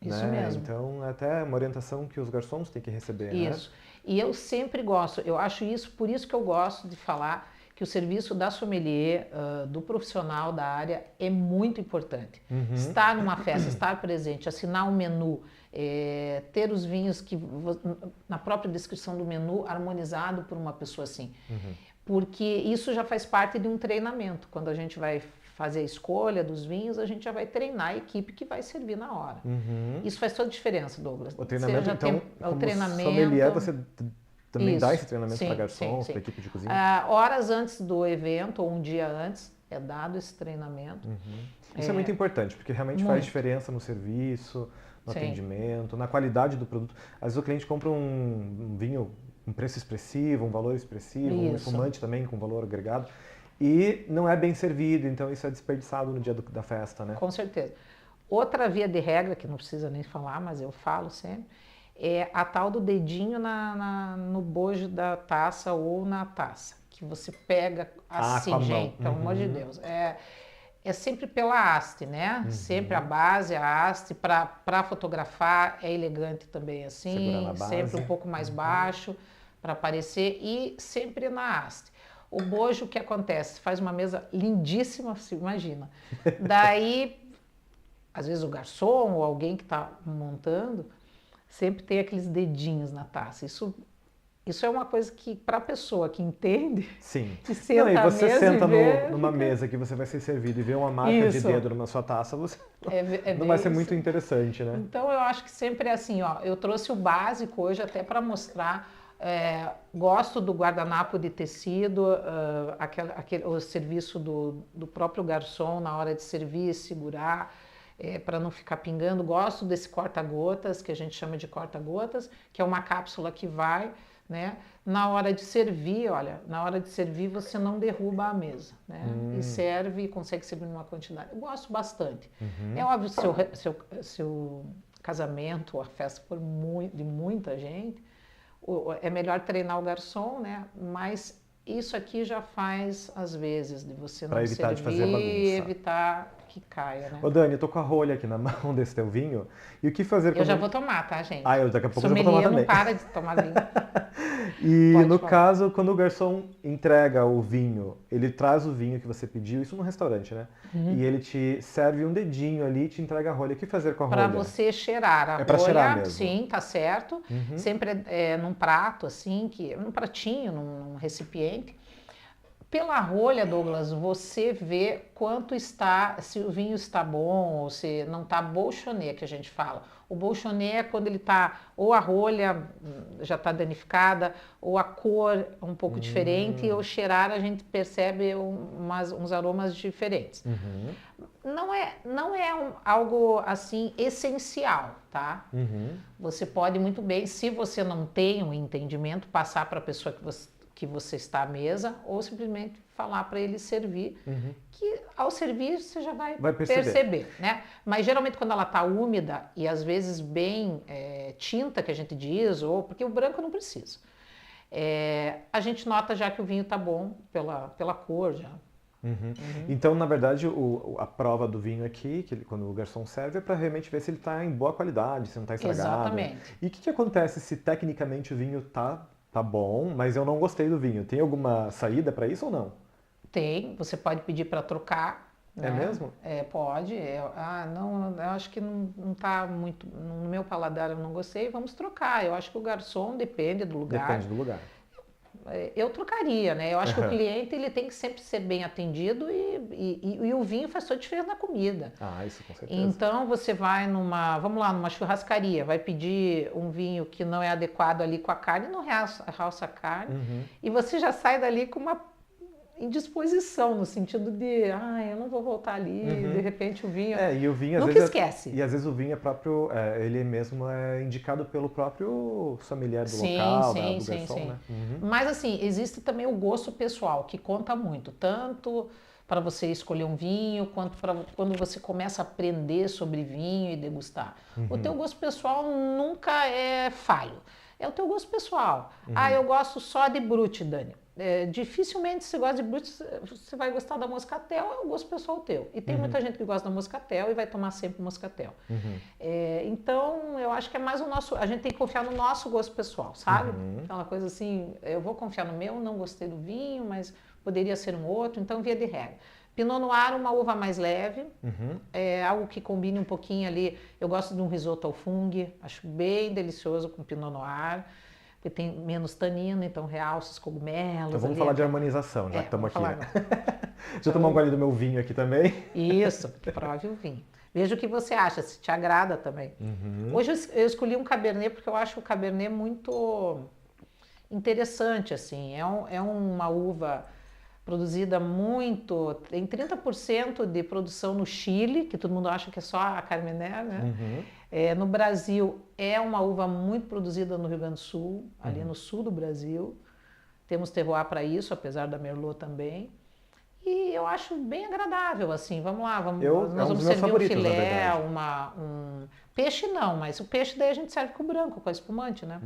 [SPEAKER 2] Isso
[SPEAKER 1] né?
[SPEAKER 2] mesmo.
[SPEAKER 1] Então, é até uma orientação que os garçons têm que receber,
[SPEAKER 2] Isso.
[SPEAKER 1] né?
[SPEAKER 2] E eu sempre gosto, eu acho isso, por isso que eu gosto de falar que o serviço da sommelier, do profissional da área, é muito importante. Estar numa festa, estar presente, assinar um menu, ter os vinhos que, na própria descrição do menu, harmonizado por uma pessoa assim. Porque isso já faz parte de um treinamento. Quando a gente vai fazer a escolha dos vinhos, a gente já vai treinar a equipe que vai servir na hora. Isso faz toda a diferença, Douglas.
[SPEAKER 1] O treinamento, então,
[SPEAKER 2] o treinamento,
[SPEAKER 1] sommelier, você também dá esse treinamento
[SPEAKER 2] sim,
[SPEAKER 1] para garçons,
[SPEAKER 2] sim.
[SPEAKER 1] para equipe de cozinha?
[SPEAKER 2] Horas antes do evento, ou um dia antes, é dado esse treinamento.
[SPEAKER 1] Isso é muito importante, porque realmente faz diferença no serviço, no atendimento, na qualidade do produto. Às vezes o cliente compra um vinho com preço expressivo, um valor expressivo, um espumante também com valor agregado, e não é bem servido, então isso é desperdiçado no dia da festa, né?
[SPEAKER 2] Com certeza. Outra via de regra, que não precisa nem falar, mas eu falo sempre, é a tal do dedinho no bojo da taça ou na taça, que você pega assim, gente, pelo amor de Deus. É sempre pela haste, né? Sempre a base, a haste, para fotografar é elegante também assim, sempre um pouco mais baixo para aparecer e sempre na haste. O bojo, o que acontece? Faz uma mesa lindíssima, se imagina. Daí, às vezes o garçom ou alguém que está montando, sempre tem aqueles dedinhos na taça. Isso é uma coisa que, para a pessoa que entende,
[SPEAKER 1] sim.
[SPEAKER 2] Que senta
[SPEAKER 1] e você senta
[SPEAKER 2] vê,
[SPEAKER 1] numa mesa que você vai ser servido e vê uma marca de dedo na sua taça, você não vai ser muito interessante, né?
[SPEAKER 2] Então, eu acho que sempre é assim, ó, eu trouxe o básico hoje até para mostrar. Gosto do guardanapo de tecido, o serviço do próprio garçom na hora de servir, segurar, para não ficar pingando. Gosto desse corta-gotas, que a gente chama de corta-gotas, que é uma cápsula que vai, né? Na hora de servir, olha, na hora de servir você não derruba a mesa, né? E serve, consegue servir numa quantidade. Eu gosto bastante. É óbvio, se o casamento ou a festa for de muita gente, é melhor treinar o garçom, né? Mas isso aqui já faz, às vezes, de você não
[SPEAKER 1] evitar
[SPEAKER 2] servir,
[SPEAKER 1] de fazer bagunça.
[SPEAKER 2] evitar que caia, né?
[SPEAKER 1] Ô Dani, eu tô com a rolha aqui na mão desse teu vinho. E o que fazer
[SPEAKER 2] Eu já vou tomar, tá, gente?
[SPEAKER 1] Daqui a pouco eu já vou tomar também.
[SPEAKER 2] Não para de tomar vinho.
[SPEAKER 1] E no caso, quando o garçom entrega o vinho, ele traz o vinho que você pediu, isso no restaurante, né? E ele te serve um dedinho ali e te entrega a rolha. O que fazer com a rolha?
[SPEAKER 2] Para você cheirar a rolha.
[SPEAKER 1] É para cheirar mesmo?
[SPEAKER 2] Sim, tá certo. Sempre num prato, assim, num pratinho, num recipiente. Pela rolha, Douglas, você vê quanto está, se o vinho está bom ou se não está bolchonê, que a gente fala. O bolchonê é quando ele está, ou a rolha já está danificada, ou a cor um pouco diferente, ou cheirar a gente percebe uns aromas diferentes. Não é algo assim essencial, tá? Você pode muito bem, se você não tem um entendimento, passar para a pessoa que você está à mesa, ou simplesmente falar para ele servir, que ao servir você já vai perceber, né? Mas geralmente quando ela está úmida e às vezes bem tinta, que a gente diz, ou porque o branco não precisa, a gente nota já que o vinho está bom pela cor já.
[SPEAKER 1] Então, na verdade, a prova do vinho aqui, quando o garçom serve, é para realmente ver se ele está em boa qualidade, se não está estragado.
[SPEAKER 2] Exatamente.
[SPEAKER 1] E o que acontece se tecnicamente o vinho tá bom, mas eu não gostei do vinho? Tem alguma saída para isso ou não?
[SPEAKER 2] Tem, você pode pedir para trocar.
[SPEAKER 1] É mesmo?
[SPEAKER 2] Pode. Não, eu acho que não está muito. No meu paladar eu não gostei, vamos trocar. Eu acho que o garçom depende do lugar.
[SPEAKER 1] Depende do lugar.
[SPEAKER 2] Eu trocaria, né? Eu acho que o cliente ele tem que sempre ser bem atendido e o vinho faz toda a diferença na comida.
[SPEAKER 1] Isso com certeza.
[SPEAKER 2] Então você vai numa churrascaria, vai pedir um vinho que não é adequado ali com a carne, não realça a carne, e você já sai dali com uma indisposição, no sentido de, eu não vou voltar ali, de repente o vinho...
[SPEAKER 1] E o vinho, às
[SPEAKER 2] nunca
[SPEAKER 1] vezes,
[SPEAKER 2] esquece.
[SPEAKER 1] E às vezes o vinho é próprio, ele mesmo é indicado pelo próprio sommelier do local, do garçom, né?
[SPEAKER 2] Mas assim, existe também o gosto pessoal, que conta muito, tanto para você escolher um vinho, quanto para quando você começa a aprender sobre vinho e degustar. O teu gosto pessoal nunca é falho. É o teu gosto pessoal. Eu gosto só de Brut, Dani. Dificilmente você gosta de Brut, você vai gostar da Moscatel, é o gosto pessoal teu. E tem muita gente que gosta da Moscatel e vai tomar sempre Moscatel. Então, eu acho que é mais o nosso... A gente tem que confiar no nosso gosto pessoal, sabe? Aquela coisa assim, eu vou confiar no meu, não gostei do vinho, mas poderia ser um outro, então via de regra. Pinot Noir, uma uva mais leve, algo que combine um pouquinho ali. Eu gosto de um risoto ao fungo, acho bem delicioso com Pinot Noir, porque tem menos tanino, então realça os cogumelos.
[SPEAKER 1] Então vamos falar de harmonização, já que estamos aqui, né? Deixa eu tomar um gole do meu vinho aqui também.
[SPEAKER 2] Isso, prove o vinho. Veja o que você acha, se te agrada também. Hoje eu escolhi um Cabernet porque eu acho o Cabernet muito interessante, assim. É uma uva produzida muito, tem 30% de produção no Chile, que todo mundo acha que é só a Carmener, né? No Brasil é uma uva muito produzida no Rio Grande do Sul, ali no sul do Brasil. Temos terroir para isso, apesar da Merlot também. E eu acho bem agradável, assim, vamos lá, nós vamos servir um filé, peixe não, mas o peixe daí a gente serve com o branco, com a espumante, né?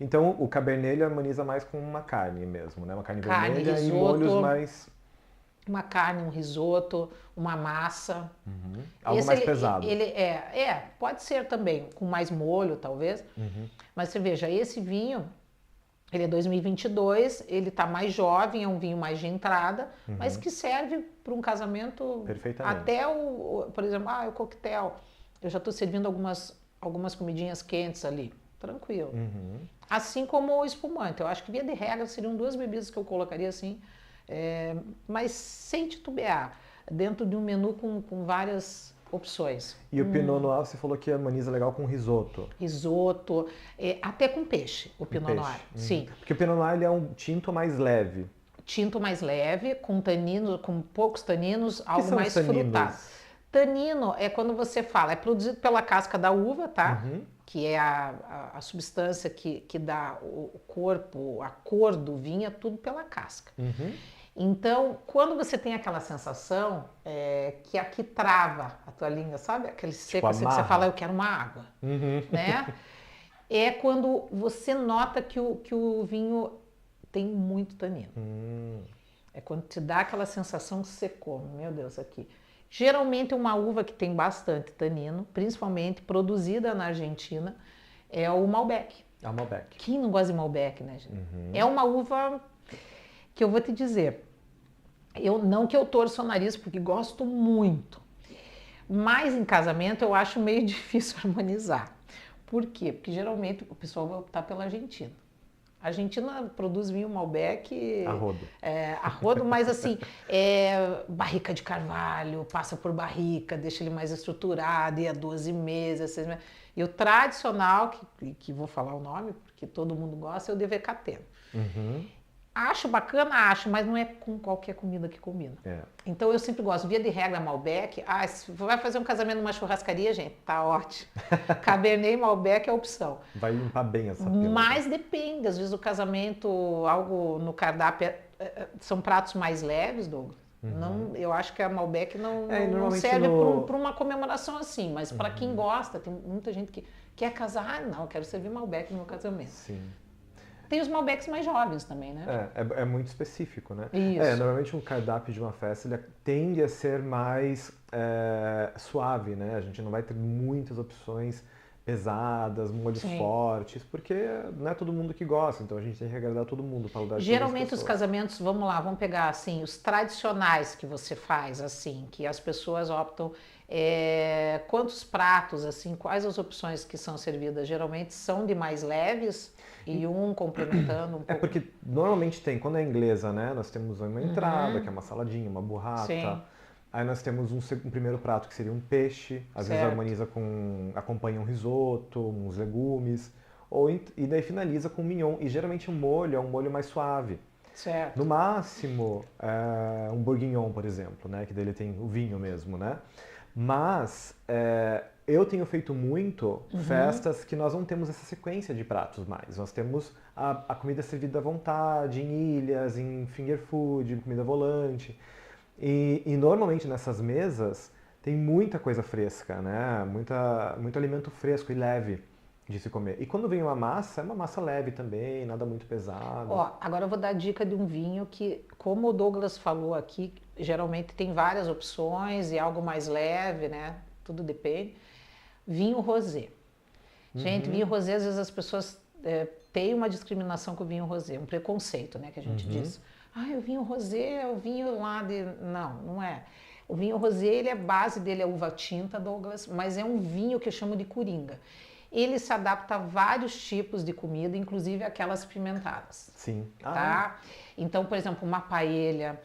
[SPEAKER 1] Então o Cabernet ele harmoniza mais com uma carne mesmo, né? Uma carne vermelha
[SPEAKER 2] risoto,
[SPEAKER 1] e molhos mais...
[SPEAKER 2] Uma carne, um risoto, uma massa.
[SPEAKER 1] Algo mais pesado.
[SPEAKER 2] Pode ser também, com mais molho talvez, mas você veja, esse vinho... Ele é 2022, ele está mais jovem, é um vinho mais de entrada, mas que serve para um casamento até por exemplo, o coquetel. Eu já estou servindo algumas comidinhas quentes ali, tranquilo. Assim como o espumante. Eu acho que via de regra seriam 2 bebidas que eu colocaria assim, mas sem titubear, dentro de um menu com várias opções.
[SPEAKER 1] E o Pinot Noir, você falou que harmoniza legal com risoto.
[SPEAKER 2] Risoto, até com peixe, o Pinot Noir, sim.
[SPEAKER 1] Porque o Pinot Noir ele é um tinto mais leve.
[SPEAKER 2] Tinto mais leve, com taninos, com poucos taninos, algo mais frutado. Tanino é quando você fala, é produzido pela casca da uva, tá? Que é a substância que dá o corpo, a cor do vinho, é tudo pela casca. Então, quando você tem aquela sensação que aqui trava a tua língua, sabe? Aquele seco assim que você fala, eu quero uma água, né? É quando você nota que o vinho tem muito tanino. É quando te dá aquela sensação que secou, meu Deus, aqui. Geralmente uma uva que tem bastante tanino, principalmente produzida na Argentina, é o Malbec.
[SPEAKER 1] É o Malbec.
[SPEAKER 2] Quem não gosta de Malbec, né, gente? É uma uva... que eu vou te dizer, não que eu torço o nariz, porque gosto muito, mas em casamento eu acho meio difícil harmonizar. Por quê? Porque geralmente o pessoal vai optar pela Argentina. A Argentina produz vinho Malbec... A rodo, mas assim, barrica de carvalho, passa por barrica, deixa ele mais estruturado, e 12 meses, 6 meses. E o tradicional, que vou falar o nome, porque todo mundo gosta, é o DVKT. Acho bacana, mas não é com qualquer comida que combina. Então eu sempre gosto, via de regra Malbec, se vai fazer um casamento numa churrascaria, gente, tá ótimo. Cabernet e Malbec é a opção.
[SPEAKER 1] Vai limpar bem essa pílula.
[SPEAKER 2] Mas depende, às vezes o casamento, algo no cardápio, são pratos mais leves, Douglas. Não, eu acho que a Malbec não serve para uma comemoração assim, mas para quem gosta, tem muita gente que quer casar, não, eu quero servir Malbec no meu casamento.
[SPEAKER 1] Sim.
[SPEAKER 2] Tem os Malbecs mais jovens também, né?
[SPEAKER 1] É muito específico, né?
[SPEAKER 2] Isso.
[SPEAKER 1] Normalmente um cardápio de uma festa ele tende a ser mais suave, né? A gente não vai ter muitas opções pesadas, molhos fortes, porque não é todo mundo que gosta, então a gente tem que agradar todo mundo para dar.
[SPEAKER 2] Geralmente os casamentos, vamos pegar assim, os tradicionais que você faz, assim, que as pessoas optam, quantos pratos, assim, quais as opções que são servidas? Geralmente são de mais leves e complementando um pouco.
[SPEAKER 1] Porque normalmente quando é inglesa, né, nós temos uma entrada, que é uma saladinha, uma burrata. Sim. Aí nós temos um primeiro prato que seria um peixe, às vezes harmoniza acompanha um risoto, uns legumes, e daí finaliza com mignon. E geralmente o molho é um molho mais suave.
[SPEAKER 2] Certo.
[SPEAKER 1] No máximo, um bourguignon, por exemplo, né? Que dele tem o vinho mesmo, né? Mas eu tenho feito muito festas que nós não temos essa sequência de pratos mais. Nós temos a comida servida à vontade, em ilhas, em finger food, comida volante. E normalmente nessas mesas tem muita coisa fresca, né? Muito alimento fresco e leve de se comer. E quando vem uma massa, é uma massa leve também, nada muito pesado.
[SPEAKER 2] Ó, agora eu vou dar a dica de um vinho que, como o Douglas falou aqui, geralmente tem várias opções e algo mais leve, né? Tudo depende. Vinho rosé. Gente, vinho rosé, às vezes as pessoas têm uma discriminação com o vinho rosé, um preconceito, né? Que a gente diz. O vinho rosé é o vinho lá de... Não, não é. O vinho rosé, a base dele é uva tinta, Douglas, mas é um vinho que eu chamo de coringa. Ele se adapta a vários tipos de comida, inclusive aquelas pimentadas.
[SPEAKER 1] Sim.
[SPEAKER 2] Tá? Então, por exemplo, uma paella,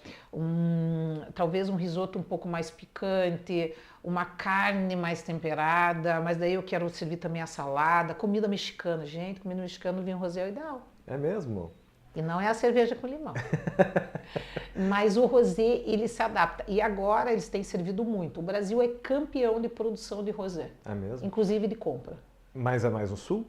[SPEAKER 2] talvez um risoto um pouco mais picante, uma carne mais temperada, mas daí eu quero servir também a salada, comida mexicana. Gente, comida mexicana, o vinho rosé é o ideal.
[SPEAKER 1] É mesmo?
[SPEAKER 2] E não é a cerveja com limão. Mas o rosé, ele se adapta. E agora eles têm servido muito. O Brasil é campeão de produção de rosé.
[SPEAKER 1] É mesmo?
[SPEAKER 2] Inclusive de compra.
[SPEAKER 1] Mas é mais no sul?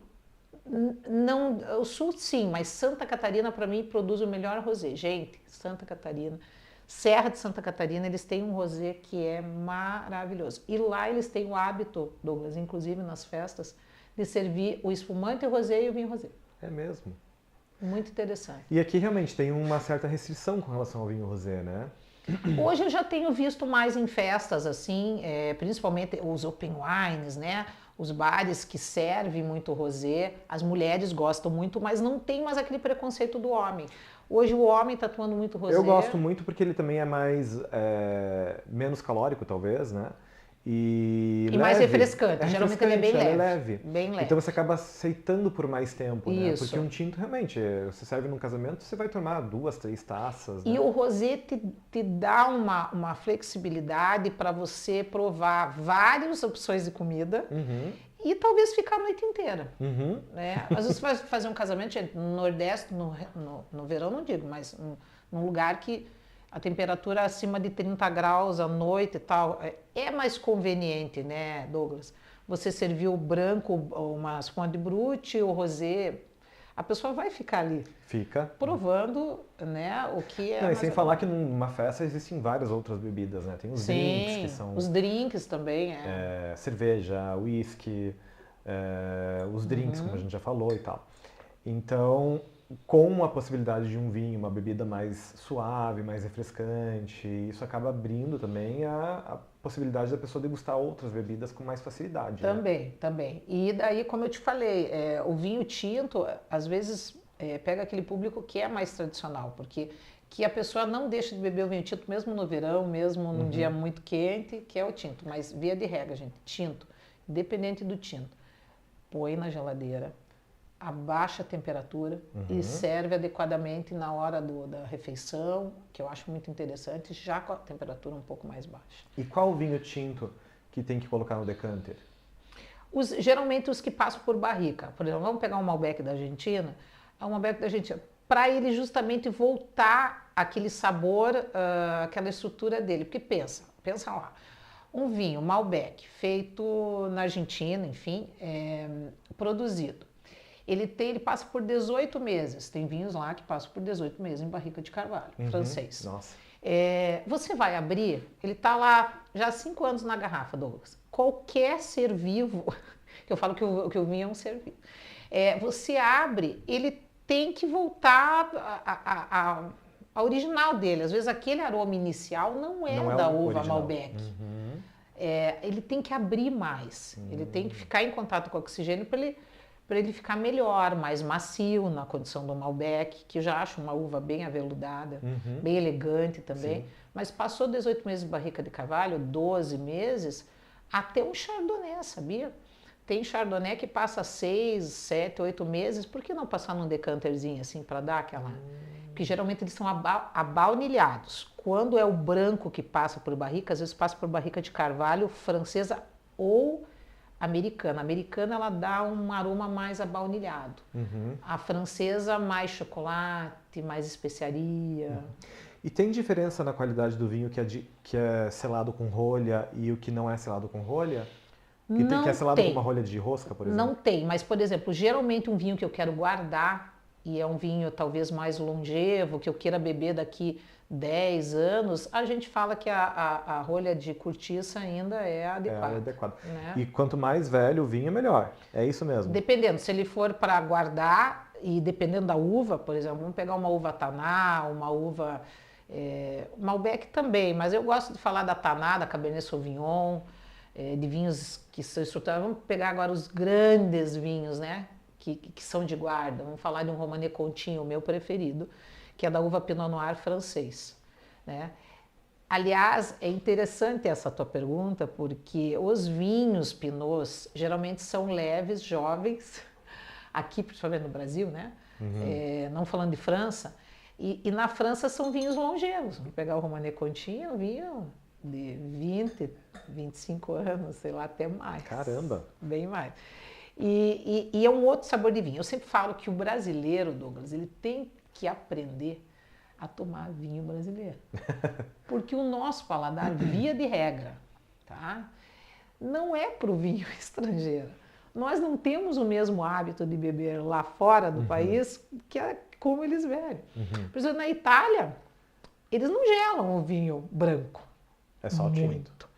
[SPEAKER 2] Não, o sul sim, mas Santa Catarina para mim produz o melhor rosé. Gente, Santa Catarina, Serra de Santa Catarina, eles têm um rosé que é maravilhoso. E lá eles têm o hábito, Douglas, inclusive nas festas, de servir o espumante rosé e o vinho rosé.
[SPEAKER 1] É mesmo?
[SPEAKER 2] Muito interessante.
[SPEAKER 1] E aqui realmente tem uma certa restrição com relação ao vinho rosé, né?
[SPEAKER 2] Hoje eu já tenho visto mais em festas assim, principalmente os open wines, né? Os bares que servem muito rosé, as mulheres gostam muito, mas não tem mais aquele preconceito do homem. Hoje o homem está tomando muito rosé.
[SPEAKER 1] Eu gosto muito porque ele também é mais menos calórico, talvez, né? E leve.
[SPEAKER 2] Mais refrescante. Geralmente ele é bem
[SPEAKER 1] leve.
[SPEAKER 2] Bem leve.
[SPEAKER 1] Então você acaba aceitando por mais tempo, né?
[SPEAKER 2] Isso.
[SPEAKER 1] Porque um tinto, realmente, você serve num casamento, você vai tomar 2, 3 taças.
[SPEAKER 2] E
[SPEAKER 1] né?
[SPEAKER 2] o rosé te dá uma flexibilidade para você provar várias opções de comida e talvez ficar a noite inteira. Né? Às vezes você vai fazer um casamento, gente, no Nordeste, no verão não digo, mas num lugar que a temperatura é acima de 30 graus à noite e tal, é mais conveniente, né, Douglas? Você serviu o branco, uma espumante brute, o rosé, a pessoa vai ficar ali.
[SPEAKER 1] Fica.
[SPEAKER 2] Provando, né, o que é...
[SPEAKER 1] Não, e sem falar que numa festa existem várias outras bebidas, né? Tem os drinks, que são...
[SPEAKER 2] os drinks também,
[SPEAKER 1] cerveja, whisky, os drinks, como a gente já falou e tal. Então, com a possibilidade de um vinho, uma bebida mais suave, mais refrescante, isso acaba abrindo também a possibilidade da pessoa degustar outras bebidas com mais facilidade.
[SPEAKER 2] Também, né? Também. E daí, como eu te falei, o vinho tinto, às vezes, pega aquele público que é mais tradicional, porque que a pessoa não deixa de beber o vinho tinto, mesmo no verão, mesmo num dia muito quente, que é o tinto. Mas, via de regra, gente, tinto, independente do tinto, põe na geladeira, abaixa a temperatura e serve adequadamente na hora da refeição, que eu acho muito interessante, já com a temperatura um pouco mais baixa.
[SPEAKER 1] E qual vinho tinto que tem que colocar no decanter?
[SPEAKER 2] Geralmente os que passam por barrica. Por exemplo, vamos pegar um Malbec da Argentina, para ele justamente voltar aquele sabor, aquela estrutura dele. Porque pensa lá, um vinho Malbec feito na Argentina, enfim, produzido. Ele passa por 18 meses. Tem vinhos lá que passam por 18 meses em barrica de carvalho, francês.
[SPEAKER 1] Nossa.
[SPEAKER 2] Você vai abrir, ele está lá já há 5 anos na garrafa, Douglas. Qualquer ser vivo, que eu falo que o vinho é um ser vivo, você abre, ele tem que voltar a original dele. Às vezes aquele aroma inicial não é da uva original. Malbec. Ele tem que abrir mais, ele tem que ficar em contato com o oxigênio para ele ficar melhor, mais macio na condição do Malbec, que eu já acho uma uva bem aveludada, bem elegante também. Sim. Mas passou 18 meses de barrica de carvalho, 12 meses, até um Chardonnay, sabia? Tem Chardonnay que passa 6, 7, 8 meses, por que não passar num decanterzinho assim para dar aquela... Porque geralmente eles são abaunilhados. Quando é o branco que passa por barrica, às vezes passa por barrica de carvalho francesa ou americana. A americana ela dá um aroma mais abaunilhado. A francesa mais chocolate, mais especiaria.
[SPEAKER 1] E tem diferença na qualidade do vinho que é selado com rolha e o que não é selado com rolha? Que é selado com uma rolha de rosca, por exemplo?
[SPEAKER 2] Não tem, mas, por exemplo, geralmente um vinho que eu quero guardar, e é um vinho talvez mais longevo, que eu queira beber daqui 10 anos, a gente fala que a rolha de cortiça ainda é adequada.
[SPEAKER 1] É adequada.
[SPEAKER 2] Né?
[SPEAKER 1] E quanto mais velho o vinho, melhor. É isso mesmo?
[SPEAKER 2] Dependendo, se ele for para guardar, e dependendo da uva, por exemplo, vamos pegar uma uva Taná, uma uva Malbec também, mas eu gosto de falar da Taná, da Cabernet Sauvignon, de vinhos que são estruturados. Vamos pegar agora os grandes vinhos, né? Que são de guarda. Vamos falar de um Romanée Conti, o meu preferido, que é da uva Pinot Noir francês, né? Aliás, é interessante essa tua pergunta, porque os vinhos Pinots geralmente são leves, jovens, aqui principalmente no Brasil, né? Não falando de França, e na França são vinhos longevos. Vamos pegar o Romanée Conti, é um vinho de 20, 25 anos, sei lá, até mais.
[SPEAKER 1] Caramba!
[SPEAKER 2] Bem mais. E é um outro sabor de vinho. Eu sempre falo que o brasileiro, Douglas, ele tem que aprender a tomar vinho brasileiro. Porque o nosso paladar, via de regra, tá? Não é para o vinho estrangeiro. Nós não temos o mesmo hábito de beber lá fora do país que é como eles bebem. Por exemplo, na Itália, eles não gelam o vinho branco.
[SPEAKER 1] É só tinto.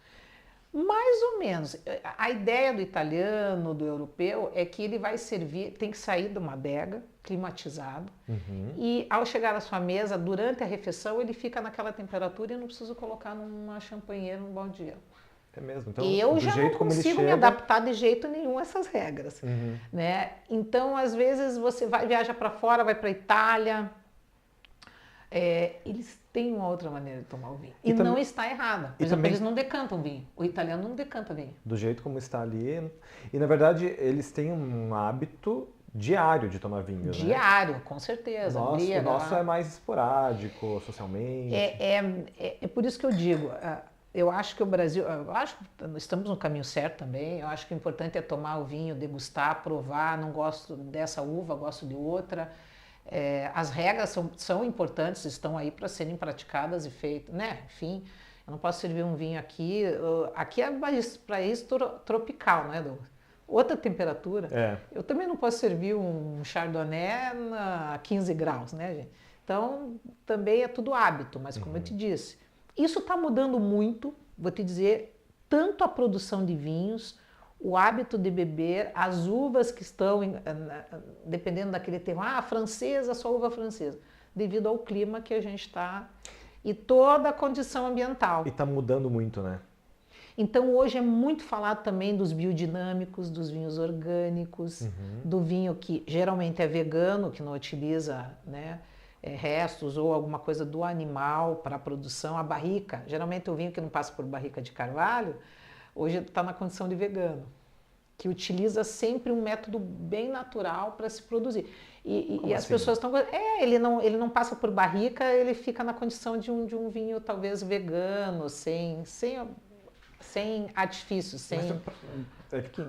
[SPEAKER 2] Mais ou menos. A ideia do italiano, do europeu, é que ele vai servir, tem que sair de uma adega, climatizado, e ao chegar à sua mesa, durante a refeição, ele fica naquela temperatura e não precisa colocar numa champanheira, num balde de gelo.
[SPEAKER 1] É mesmo. Então,
[SPEAKER 2] eu
[SPEAKER 1] do
[SPEAKER 2] já
[SPEAKER 1] jeito
[SPEAKER 2] não
[SPEAKER 1] como ele
[SPEAKER 2] consigo me
[SPEAKER 1] chega...
[SPEAKER 2] adaptar de jeito nenhum a essas regras. Né? Então, às vezes, você viaja para fora, vai para a Itália, eles têm uma outra maneira de tomar o vinho. E não está errada. Por exemplo, eles não decantam vinho. O italiano não decanta vinho.
[SPEAKER 1] Do jeito como está ali. E, na verdade, eles têm um hábito diário de tomar vinho,
[SPEAKER 2] Diário,
[SPEAKER 1] né?
[SPEAKER 2] com certeza.
[SPEAKER 1] O nosso é mais esporádico, socialmente.
[SPEAKER 2] É por isso que eu digo, eu acho que o Brasil, estamos no caminho certo também. Eu acho que o importante é tomar o vinho, degustar, provar. Não gosto dessa uva, gosto de outra. As regras são importantes, estão aí para serem praticadas e feitas, né? Enfim, eu não posso servir um vinho aqui. Aqui é país tropical, né, Douglas? Outra temperatura. Eu também não posso servir um Chardonnay a 15 graus, né, gente? Então, também é tudo hábito, mas como eu te disse, isso está mudando muito, vou te dizer, tanto a produção de vinhos, o hábito de beber, as uvas que estão, dependendo daquele tema, a francesa, só uva francesa, devido ao clima que a gente está e toda a condição ambiental.
[SPEAKER 1] E está mudando muito, né?
[SPEAKER 2] Então hoje é muito falado também dos biodinâmicos, dos vinhos orgânicos, do vinho que geralmente é vegano, que não utiliza, né, restos ou alguma coisa do animal para a produção. A barrica, geralmente o vinho que não passa por barrica de carvalho, hoje está na condição de vegano, que utiliza sempre um método bem natural para se produzir. E as pessoas estão... ele não passa por barrica, ele fica na condição de um vinho talvez vegano, sem artifícios, sem...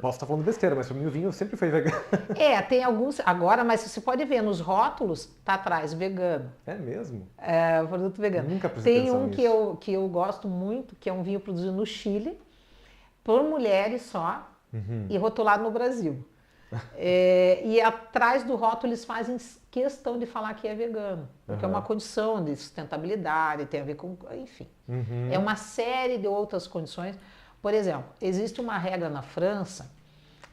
[SPEAKER 1] Posso estar falando besteira, mas para mim o vinho sempre foi vegano.
[SPEAKER 2] Tem alguns agora, mas você pode ver nos rótulos, tá atrás, vegano.
[SPEAKER 1] É mesmo?
[SPEAKER 2] Produto vegano.
[SPEAKER 1] Nunca prestei atenção
[SPEAKER 2] Tem que eu gosto muito, que é um vinho produzido no Chile, por mulheres só, e rotulado no Brasil. E atrás do rótulo eles fazem questão de falar que é vegano, porque é uma condição de sustentabilidade, tem a ver com, enfim. É uma série de outras condições. Por exemplo, existe uma regra na França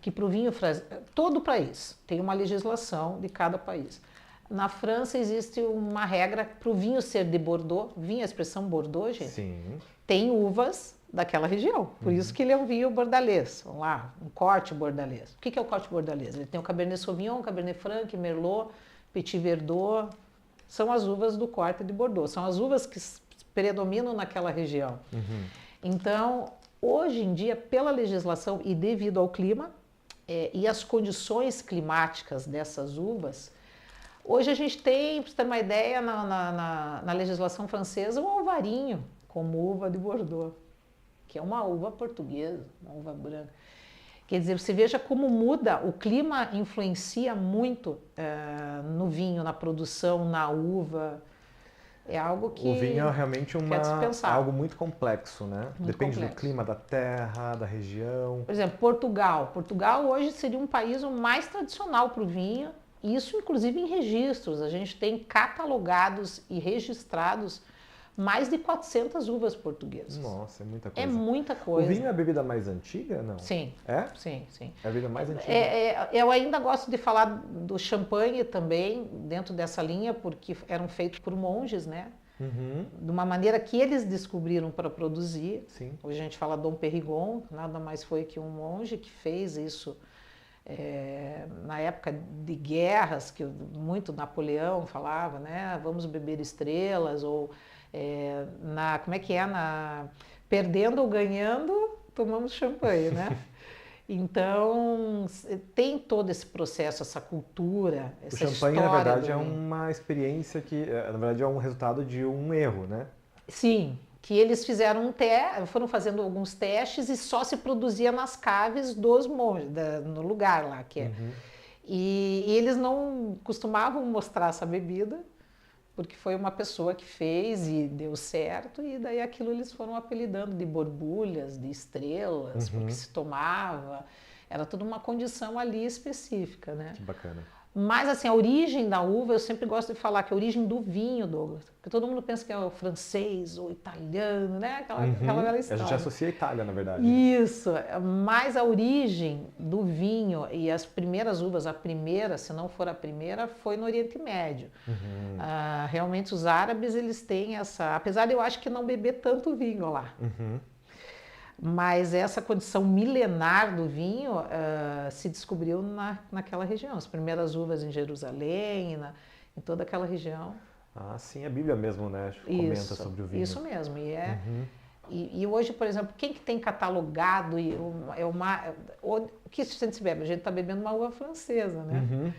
[SPEAKER 2] que para o vinho, todo país tem uma legislação de cada país. Na França existe uma regra para o vinho ser de Bordeaux, vinho, a expressão Bordeaux, gente,
[SPEAKER 1] Sim.
[SPEAKER 2] tem uvas daquela região, por isso que ele é um vinho bordalês, vamos lá, um corte bordalês. O que é o corte bordalês? Ele tem o Cabernet Sauvignon, Cabernet Franc, Merlot, Petit Verdot, são as uvas do corte de Bordeaux, são as uvas que predominam naquela região. Então, hoje em dia, pela legislação e devido ao clima e as condições climáticas dessas uvas, hoje a gente tem, para você ter uma ideia, na legislação francesa, o alvarinho como uva de Bordeaux, que é uma uva portuguesa, uma uva branca. Quer dizer, você veja como muda, o clima influencia muito no vinho, na produção, na uva. É algo que
[SPEAKER 1] O vinho é realmente
[SPEAKER 2] quer dispensar.
[SPEAKER 1] algo muito complexo, né?
[SPEAKER 2] Muito
[SPEAKER 1] Depende
[SPEAKER 2] complexo.
[SPEAKER 1] do clima, da terra, da região.
[SPEAKER 2] Por exemplo, Portugal. Portugal hoje seria um país o mais tradicional para o vinho, isso inclusive em registros. A gente tem catalogados e registrados mais de 400 uvas portuguesas.
[SPEAKER 1] Nossa, é muita coisa.
[SPEAKER 2] É muita coisa.
[SPEAKER 1] O vinho é a bebida mais antiga, não?
[SPEAKER 2] Sim.
[SPEAKER 1] É?
[SPEAKER 2] Sim, sim.
[SPEAKER 1] É a bebida mais antiga.
[SPEAKER 2] Eu ainda gosto de falar do champanhe também, dentro dessa linha, porque eram feitos por monges, né?
[SPEAKER 1] Uhum.
[SPEAKER 2] De uma maneira que eles descobriram para produzir.
[SPEAKER 1] Sim.
[SPEAKER 2] Hoje a gente fala Dom Pérignon, nada mais foi que um monge que fez isso na época de guerras, que muito Napoleão falava, né? Vamos beber estrelas, ou como é que é? Perdendo ou ganhando, tomamos champanhe, né? Então, tem todo esse processo, essa cultura, essa história.
[SPEAKER 1] O champanhe, na verdade, é uma experiência que, na verdade, é um resultado de um erro, né?
[SPEAKER 2] Sim, que eles fizeram foram fazendo alguns testes e só se produzia nas caves dos monges, no lugar lá que é.
[SPEAKER 1] Uhum.
[SPEAKER 2] E eles não costumavam mostrar essa bebida, porque foi uma pessoa que fez e deu certo, e daí aquilo eles foram apelidando de borbulhas, de estrelas, porque se tomava, era toda uma condição ali específica, né?
[SPEAKER 1] Que bacana.
[SPEAKER 2] Mas assim, a origem da uva, eu sempre gosto de falar que é a origem do vinho, Douglas, porque todo mundo pensa que é o francês ou italiano, né? Aquela velha história.
[SPEAKER 1] A gente associa a Itália, na verdade.
[SPEAKER 2] Isso, mas a origem do vinho e as primeiras uvas, a primeira, se não for a primeira, foi no Oriente Médio. Realmente os árabes, eles têm essa, apesar de eu acho que não beber tanto vinho lá. Mas essa condição milenar do vinho se descobriu naquela região. As primeiras uvas em Jerusalém, em toda aquela região.
[SPEAKER 1] Ah, sim, a Bíblia mesmo, né? Comenta sobre o vinho.
[SPEAKER 2] Isso mesmo. E hoje, por exemplo, quem que tem catalogado o que a gente bebe? A gente está bebendo uma uva francesa, né?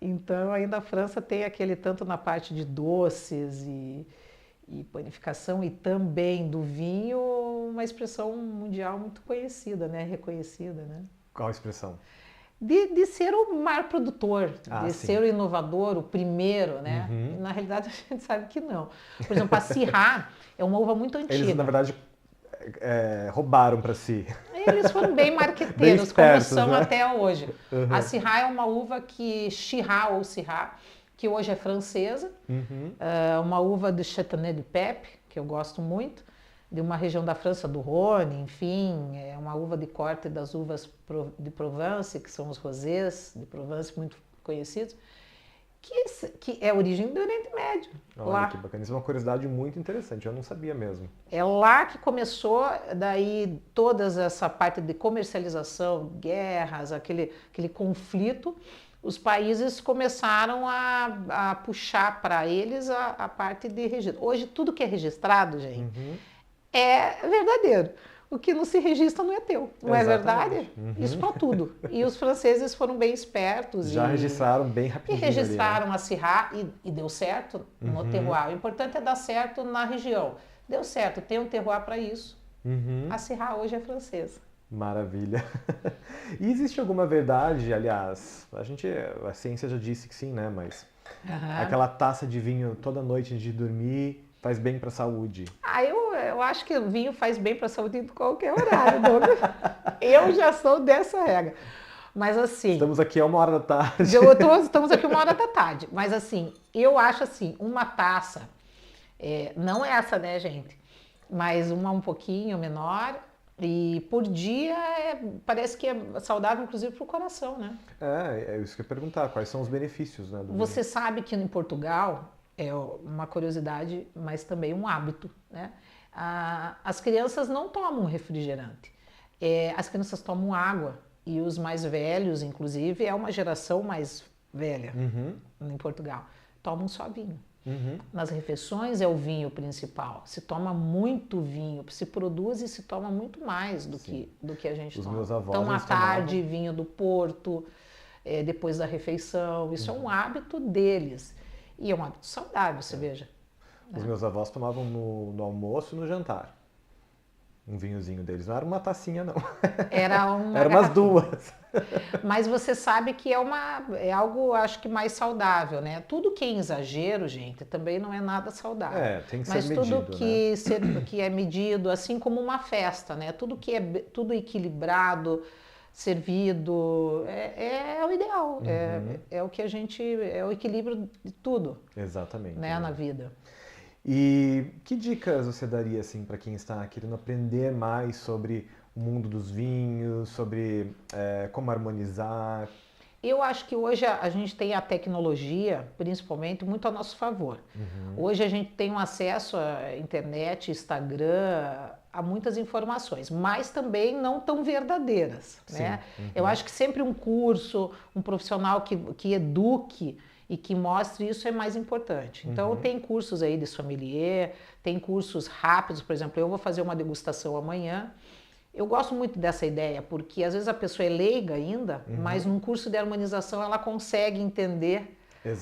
[SPEAKER 2] Então, ainda a França tem aquele, tanto na parte de doces e panificação, e também do vinho, uma expressão mundial muito conhecida, né? Reconhecida, né?
[SPEAKER 1] Qual a expressão?
[SPEAKER 2] De ser o maior produtor, de
[SPEAKER 1] sim.
[SPEAKER 2] ser o inovador, o primeiro, né? E, na realidade, a gente sabe que não. Por exemplo, a Syrah é uma uva muito antiga.
[SPEAKER 1] Eles, na verdade, roubaram para si.
[SPEAKER 2] Eles foram bem marqueteiros,
[SPEAKER 1] bem espertos,
[SPEAKER 2] como são,
[SPEAKER 1] né?
[SPEAKER 2] até hoje. A Syrah é uma uva que hoje é francesa, uma uva de Châteauneuf du Pape, que eu gosto muito, de uma região da França, do Rhône, enfim, é uma uva de corte das uvas de Provence, que são os rosés de Provence, muito conhecidos, que é a origem do Oriente Médio.
[SPEAKER 1] Olha,
[SPEAKER 2] lá.
[SPEAKER 1] Que bacana. Isso é uma curiosidade muito interessante, eu não sabia mesmo.
[SPEAKER 2] É lá que começou, daí toda essa parte de comercialização, guerras, aquele conflito. Os países começaram a puxar para eles a parte de registro. Hoje, tudo que é registrado, gente, é verdadeiro. O que não se registra não é teu, não é verdade? Isso para tudo. E os franceses foram bem espertos.
[SPEAKER 1] Já registraram bem rapidinho.
[SPEAKER 2] E registraram a Syrah e deu certo no terroir. O importante é dar certo na região. Deu certo, tem um terroir para isso. A Syrah hoje é francesa.
[SPEAKER 1] Maravilha. E existe alguma verdade, aliás, a ciência já disse que sim, né? Mas aquela taça de vinho toda noite antes de dormir faz bem para a saúde?
[SPEAKER 2] Eu acho que o vinho faz bem para a saúde em qualquer horário, Douglas. Eu já sou dessa regra. Mas assim...
[SPEAKER 1] Estamos aqui a 1h da tarde.
[SPEAKER 2] Estamos aqui 1h da tarde. Mas assim, eu acho assim, uma taça, não essa, né, gente? Mas uma um pouquinho menor... E por dia parece que é saudável, inclusive, para o coração, né?
[SPEAKER 1] É isso que eu ia perguntar. Quais são os benefícios, né?
[SPEAKER 2] Você sabe que em Portugal, é uma curiosidade, mas também um hábito, né? As crianças não tomam refrigerante. As crianças tomam água. E os mais velhos, inclusive, é uma geração mais velha em Portugal, tomam só vinho. Nas refeições é o vinho principal. Se toma muito vinho, se produz e se toma muito mais do que a gente toma.
[SPEAKER 1] Meus avós,
[SPEAKER 2] então, à tarde, vinho do Porto, depois da refeição. Isso é um hábito deles. E é um hábito saudável, você veja.
[SPEAKER 1] Os meus avós tomavam no almoço e no jantar. um vinhozinho deles? Não era uma tacinha, não.
[SPEAKER 2] Era uma
[SPEAKER 1] Era umas duas.
[SPEAKER 2] Mas você sabe que é algo, acho que mais saudável, né? Tudo que é exagero, gente, também não é nada saudável.
[SPEAKER 1] Tem que
[SPEAKER 2] Mas
[SPEAKER 1] ser medido,
[SPEAKER 2] que é medido, assim como uma festa, né? Tudo equilibrado, servido, é o ideal. É o que a gente, é o equilíbrio de tudo.
[SPEAKER 1] Exatamente.
[SPEAKER 2] Né, na vida.
[SPEAKER 1] E que dicas você daria assim para quem está querendo aprender mais sobre o mundo dos vinhos, sobre como harmonizar?
[SPEAKER 2] Eu acho que hoje a gente tem a tecnologia, principalmente, muito a nosso favor. Hoje a gente tem um acesso à internet, Instagram, a muitas informações, mas também não tão verdadeiras, né? Eu acho que sempre um curso, um profissional que eduque e que mostre isso é mais importante. Então tem cursos aí de sommelier, tem cursos rápidos, por exemplo, eu vou fazer uma degustação amanhã. Eu gosto muito dessa ideia, porque às vezes a pessoa é leiga ainda, mas num curso de harmonização ela consegue entender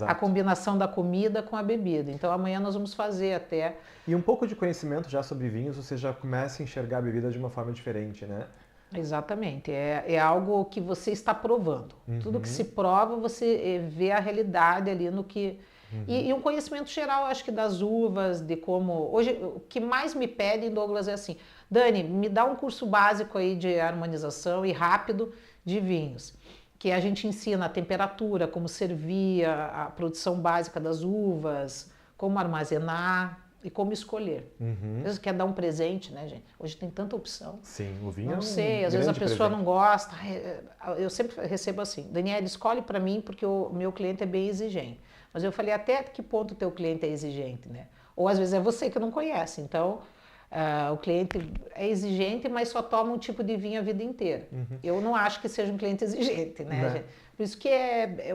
[SPEAKER 2] a combinação da comida com a bebida. Então amanhã nós vamos fazer até.
[SPEAKER 1] E um pouco de conhecimento já sobre vinhos, você já começa a enxergar a bebida de uma forma diferente, né?
[SPEAKER 2] Exatamente, é algo que você está provando. Tudo que se prova, você vê a realidade ali no que... E um conhecimento geral, acho que das uvas, de como... Hoje, o que mais me pedem, Douglas, é assim, Dani, me dá um curso básico aí de harmonização e rápido de vinhos, que a gente ensina a temperatura, como servir, a produção básica das uvas, como armazenar e como escolher. Às vezes quer dar um presente, né, gente? Hoje tem tanta opção.
[SPEAKER 1] Sim, o vinho
[SPEAKER 2] não sei, às vezes a pessoa
[SPEAKER 1] presente.
[SPEAKER 2] não gosta. Eu sempre recebo assim, Daniela, escolhe para mim porque o meu cliente é bem exigente. Mas eu falei, até que ponto o teu cliente é exigente, né? Ou às vezes é você que não conhece. Então, o cliente é exigente, mas só toma um tipo de vinho a vida inteira. Eu não acho que seja um cliente exigente, né, gente? Por isso que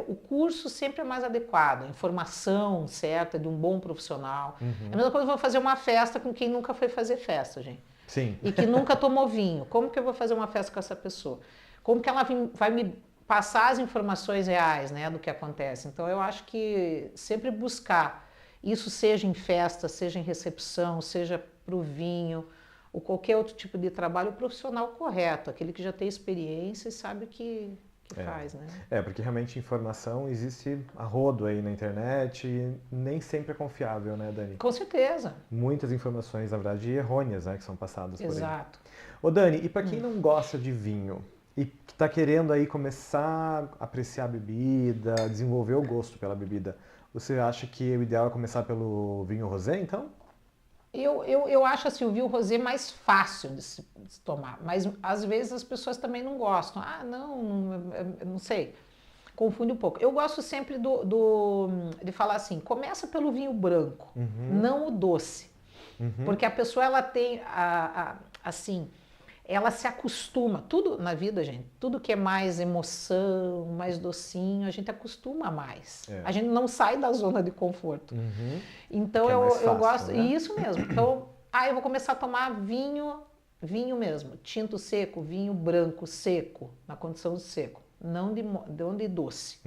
[SPEAKER 2] o curso sempre é mais adequado, a informação certa de um bom profissional. É a mesma coisa que eu vou fazer uma festa com quem nunca foi fazer festa, gente.
[SPEAKER 1] Sim.
[SPEAKER 2] E que nunca tomou vinho. Como que eu vou fazer uma festa com essa pessoa? Como que ela vai me passar as informações reais, né, do que acontece? Então eu acho que sempre buscar isso, seja em festa, seja em recepção, seja para o vinho, ou qualquer outro tipo de trabalho, o profissional correto, aquele que já tem experiência e sabe o que faz, né?
[SPEAKER 1] Porque realmente informação existe a rodo aí na internet e nem sempre é confiável, né, Dani?
[SPEAKER 2] Com certeza.
[SPEAKER 1] Muitas informações, na verdade, errôneas, né, que são passadas por aí.
[SPEAKER 2] Exato.
[SPEAKER 1] Ô Dani, e para quem não gosta de vinho e que está querendo aí começar a apreciar a bebida, desenvolver o gosto pela bebida, você acha que o ideal é começar pelo vinho rosé, então?
[SPEAKER 2] Eu acho assim, o vinho rosé mais fácil de se tomar, mas às vezes as pessoas também não gostam. Não sei, confunde um pouco. Eu gosto sempre de falar assim, começa pelo vinho branco, não o doce. Porque a pessoa, ela tem, assim, ela se acostuma, tudo na vida, gente, tudo que é mais emoção, mais docinho, a gente acostuma mais. A gente não sai da zona de conforto. Então eu gosto,
[SPEAKER 1] né?
[SPEAKER 2] isso mesmo. Então, eu vou começar a tomar vinho mesmo, tinto seco, vinho branco seco, na condição de seco, não de doce,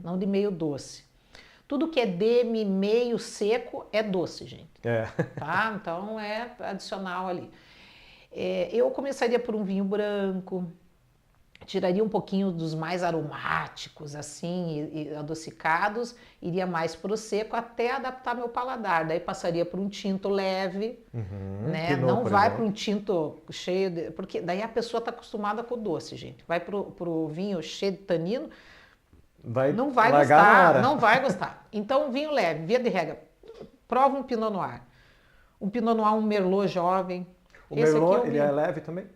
[SPEAKER 2] não de meio doce. Tudo que é demi, meio seco é doce, gente. Tá? Então é adicional ali. Eu começaria por um vinho branco, tiraria um pouquinho dos mais aromáticos, assim, e adocicados, iria mais para o seco até adaptar meu paladar. Daí passaria por um tinto leve, né?
[SPEAKER 1] Pinot,
[SPEAKER 2] não vai para
[SPEAKER 1] exemplo.
[SPEAKER 2] um tinto cheio de... Porque daí a pessoa está acostumada com o doce, gente. Vai para o vinho cheio de tanino, não vai gostar, não vai gostar. Então, vinho leve, via de regra, prova um Pinot Noir. Um Pinot Noir, um Merlot jovem.
[SPEAKER 1] O Merlot, ele é leve também?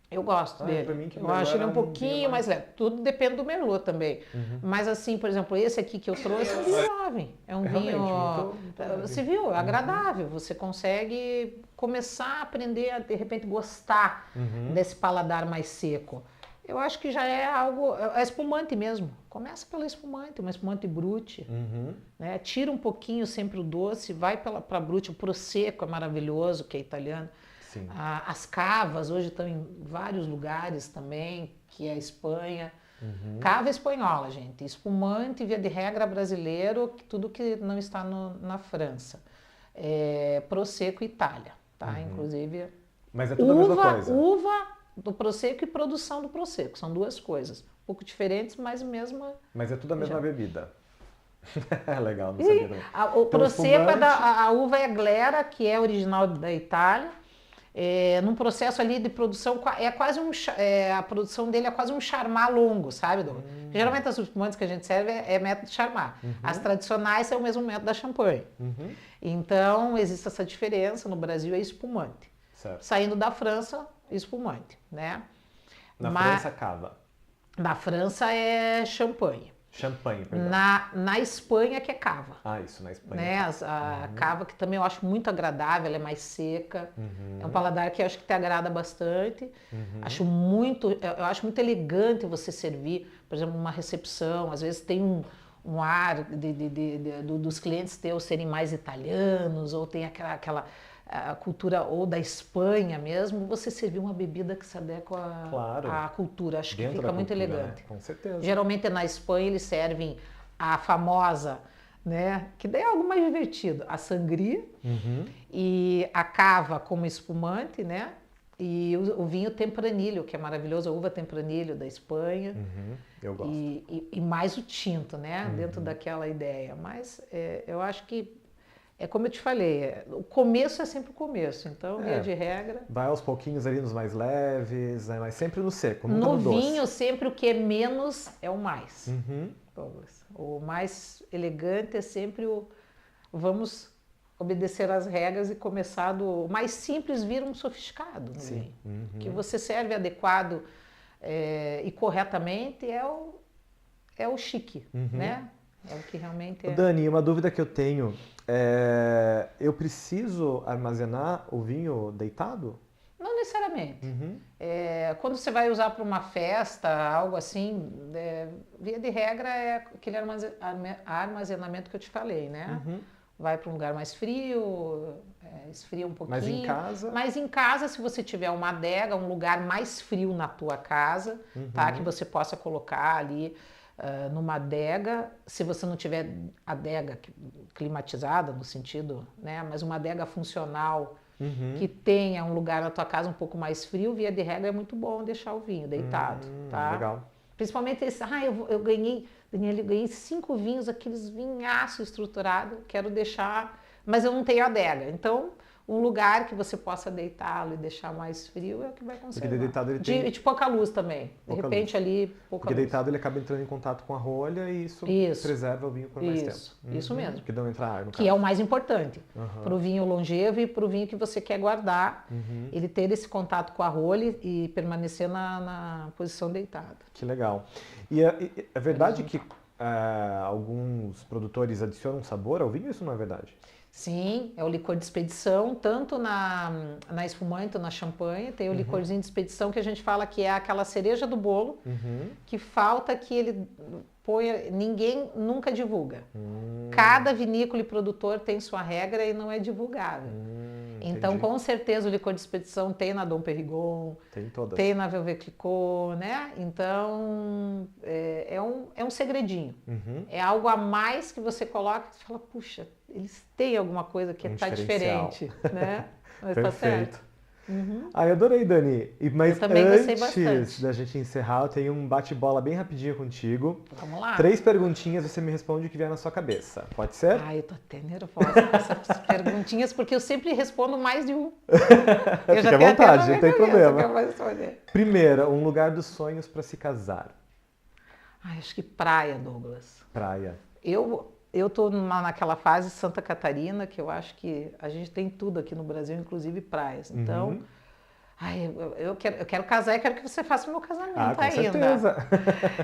[SPEAKER 2] Eu gosto dele.
[SPEAKER 1] Pra mim que
[SPEAKER 2] eu acho ele um pouquinho mais leve. Tudo depende do Merlot também. Mas assim, por exemplo, esse aqui que eu trouxe é um vinho jovem. É um vinho... Você viu? É agradável. Você consegue começar a aprender a, de repente, gostar desse paladar mais seco. Eu acho que já é algo... É espumante mesmo. Começa pela espumante, uma espumante brute. Né? Tira um pouquinho sempre o doce, vai para brute. O prosecco é maravilhoso, que é italiano. As cavas hoje estão em vários lugares também, que é a Espanha. Cava espanhola, gente. Espumante, via de regra, brasileiro, tudo que não está na França. Prosecco, Itália, tá? Inclusive...
[SPEAKER 1] Mas é tudo a mesma coisa.
[SPEAKER 2] Uva do Prosecco e produção do Prosecco. São duas coisas. Um pouco diferentes, mas mesma...
[SPEAKER 1] Mas é tudo a mesma bebida. Legal, não
[SPEAKER 2] sabia
[SPEAKER 1] também.
[SPEAKER 2] O Prosecco, a uva é Glera, que é original da Itália. Num processo ali de produção, é quase a produção dele é quase um charmat longo, sabe, Douglas? Geralmente as espumantes que a gente serve é método de charmat. As tradicionais é o mesmo método da champanhe. Então, existe essa diferença. No Brasil é espumante.
[SPEAKER 1] Certo.
[SPEAKER 2] Saindo da França, espumante, né?
[SPEAKER 1] França, cava.
[SPEAKER 2] Na França é champanhe.
[SPEAKER 1] Champanhe, perdão.
[SPEAKER 2] Na Espanha que é cava.
[SPEAKER 1] Isso, na Espanha.
[SPEAKER 2] Né? A cava, que também eu acho muito agradável, ela é mais seca. É um paladar que eu acho que te agrada bastante. Eu acho muito elegante você servir, por exemplo, numa recepção. Às vezes tem um ar dos clientes teus serem mais italianos, ou tem aquela a cultura ou da Espanha mesmo, você servir uma bebida que se adequa à cultura. Acho que fica muito elegante.
[SPEAKER 1] Né? Com certeza.
[SPEAKER 2] Geralmente na Espanha eles servem a famosa, né, que daí é algo mais divertido, a sangria e a cava como espumante, né? E o vinho tempranilho, que é maravilhoso, a uva tempranilho da Espanha.
[SPEAKER 1] Eu gosto.
[SPEAKER 2] E mais o tinto, né? Dentro daquela ideia. Mas eu acho que é como eu te falei, o começo é sempre o começo, então, via de regra...
[SPEAKER 1] Vai aos pouquinhos ali nos mais leves, né? Mas sempre no seco, nunca no doce.
[SPEAKER 2] No vinho, sempre o que é menos é o mais. O mais elegante é sempre vamos obedecer às regras e começar do mais simples vir um sofisticado no vinho. Que você serve adequado e corretamente é o chique, né? É o que realmente é...
[SPEAKER 1] Dani, uma dúvida que eu tenho eu preciso armazenar o vinho deitado?
[SPEAKER 2] Não necessariamente. Quando você vai usar para uma festa, algo assim, via de regra é aquele armazenamento que eu te falei, né? Vai para um lugar mais frio, esfria um pouquinho.
[SPEAKER 1] Mas em casa?
[SPEAKER 2] Mas em casa, se você tiver uma adega, um lugar mais frio na tua casa, tá? Que você possa colocar ali numa adega, se você não tiver adega climatizada no sentido, né, mas uma adega funcional que tenha um lugar na tua casa um pouco mais frio, via de regra é muito bom deixar o vinho deitado, tá?
[SPEAKER 1] Legal.
[SPEAKER 2] Principalmente esse, eu ganhei 5 vinhos, aqueles vinhaço estruturado, quero deixar, mas eu não tenho adega, então um lugar que você possa deitá-lo e deixar mais frio é o que vai conservar.
[SPEAKER 1] Porque deitado ele tem...
[SPEAKER 2] De pouca luz também. De repente ali, pouca
[SPEAKER 1] Porque
[SPEAKER 2] luz.
[SPEAKER 1] deitado ele acaba entrando em contato com a rolha e isso preserva o vinho por mais tempo.
[SPEAKER 2] Isso mesmo.
[SPEAKER 1] Que não entra ar, no
[SPEAKER 2] que
[SPEAKER 1] caso.
[SPEAKER 2] É o mais importante. Para o vinho longevo e para o vinho que você quer guardar. Ele ter esse contato com a rolha e permanecer na posição deitada.
[SPEAKER 1] Que legal. E é verdade que alguns produtores adicionam sabor ao vinho? Isso não é verdade?
[SPEAKER 2] Sim, é o licor de expedição, tanto na espumante, na champanhe, tem o licorzinho de expedição que a gente fala que é aquela cereja do bolo, que falta que ele ponha, ninguém nunca divulga. Cada vinícola e produtor tem sua regra e não é divulgável. Então, com certeza, o licor de expedição tem na Dom Pérignon, tem na Velvet Clicquot, né? Então, é um segredinho. É algo a mais que você coloca e fala, puxa, eles têm alguma coisa que está diferente, né? Mas
[SPEAKER 1] perfeito.
[SPEAKER 2] Tá certo.
[SPEAKER 1] Eu adorei, Dani. Mas
[SPEAKER 2] antes
[SPEAKER 1] da gente encerrar, eu tenho um bate-bola bem rapidinho contigo.
[SPEAKER 2] Vamos lá.
[SPEAKER 1] 3 perguntinhas, você me responde o que vier na sua cabeça. Pode ser?
[SPEAKER 2] Eu tô até nervosa com essas perguntinhas, porque eu sempre respondo mais de um. Eu
[SPEAKER 1] Fique à vontade, não tem problema. Primeira, um lugar dos sonhos para se casar.
[SPEAKER 2] Acho que praia, Douglas.
[SPEAKER 1] Praia.
[SPEAKER 2] Eu tô naquela fase Santa Catarina, que eu acho que a gente tem tudo aqui no Brasil, inclusive praias. Então, eu quero casar e quero que você faça o meu casamento
[SPEAKER 1] com
[SPEAKER 2] ainda.
[SPEAKER 1] Certeza.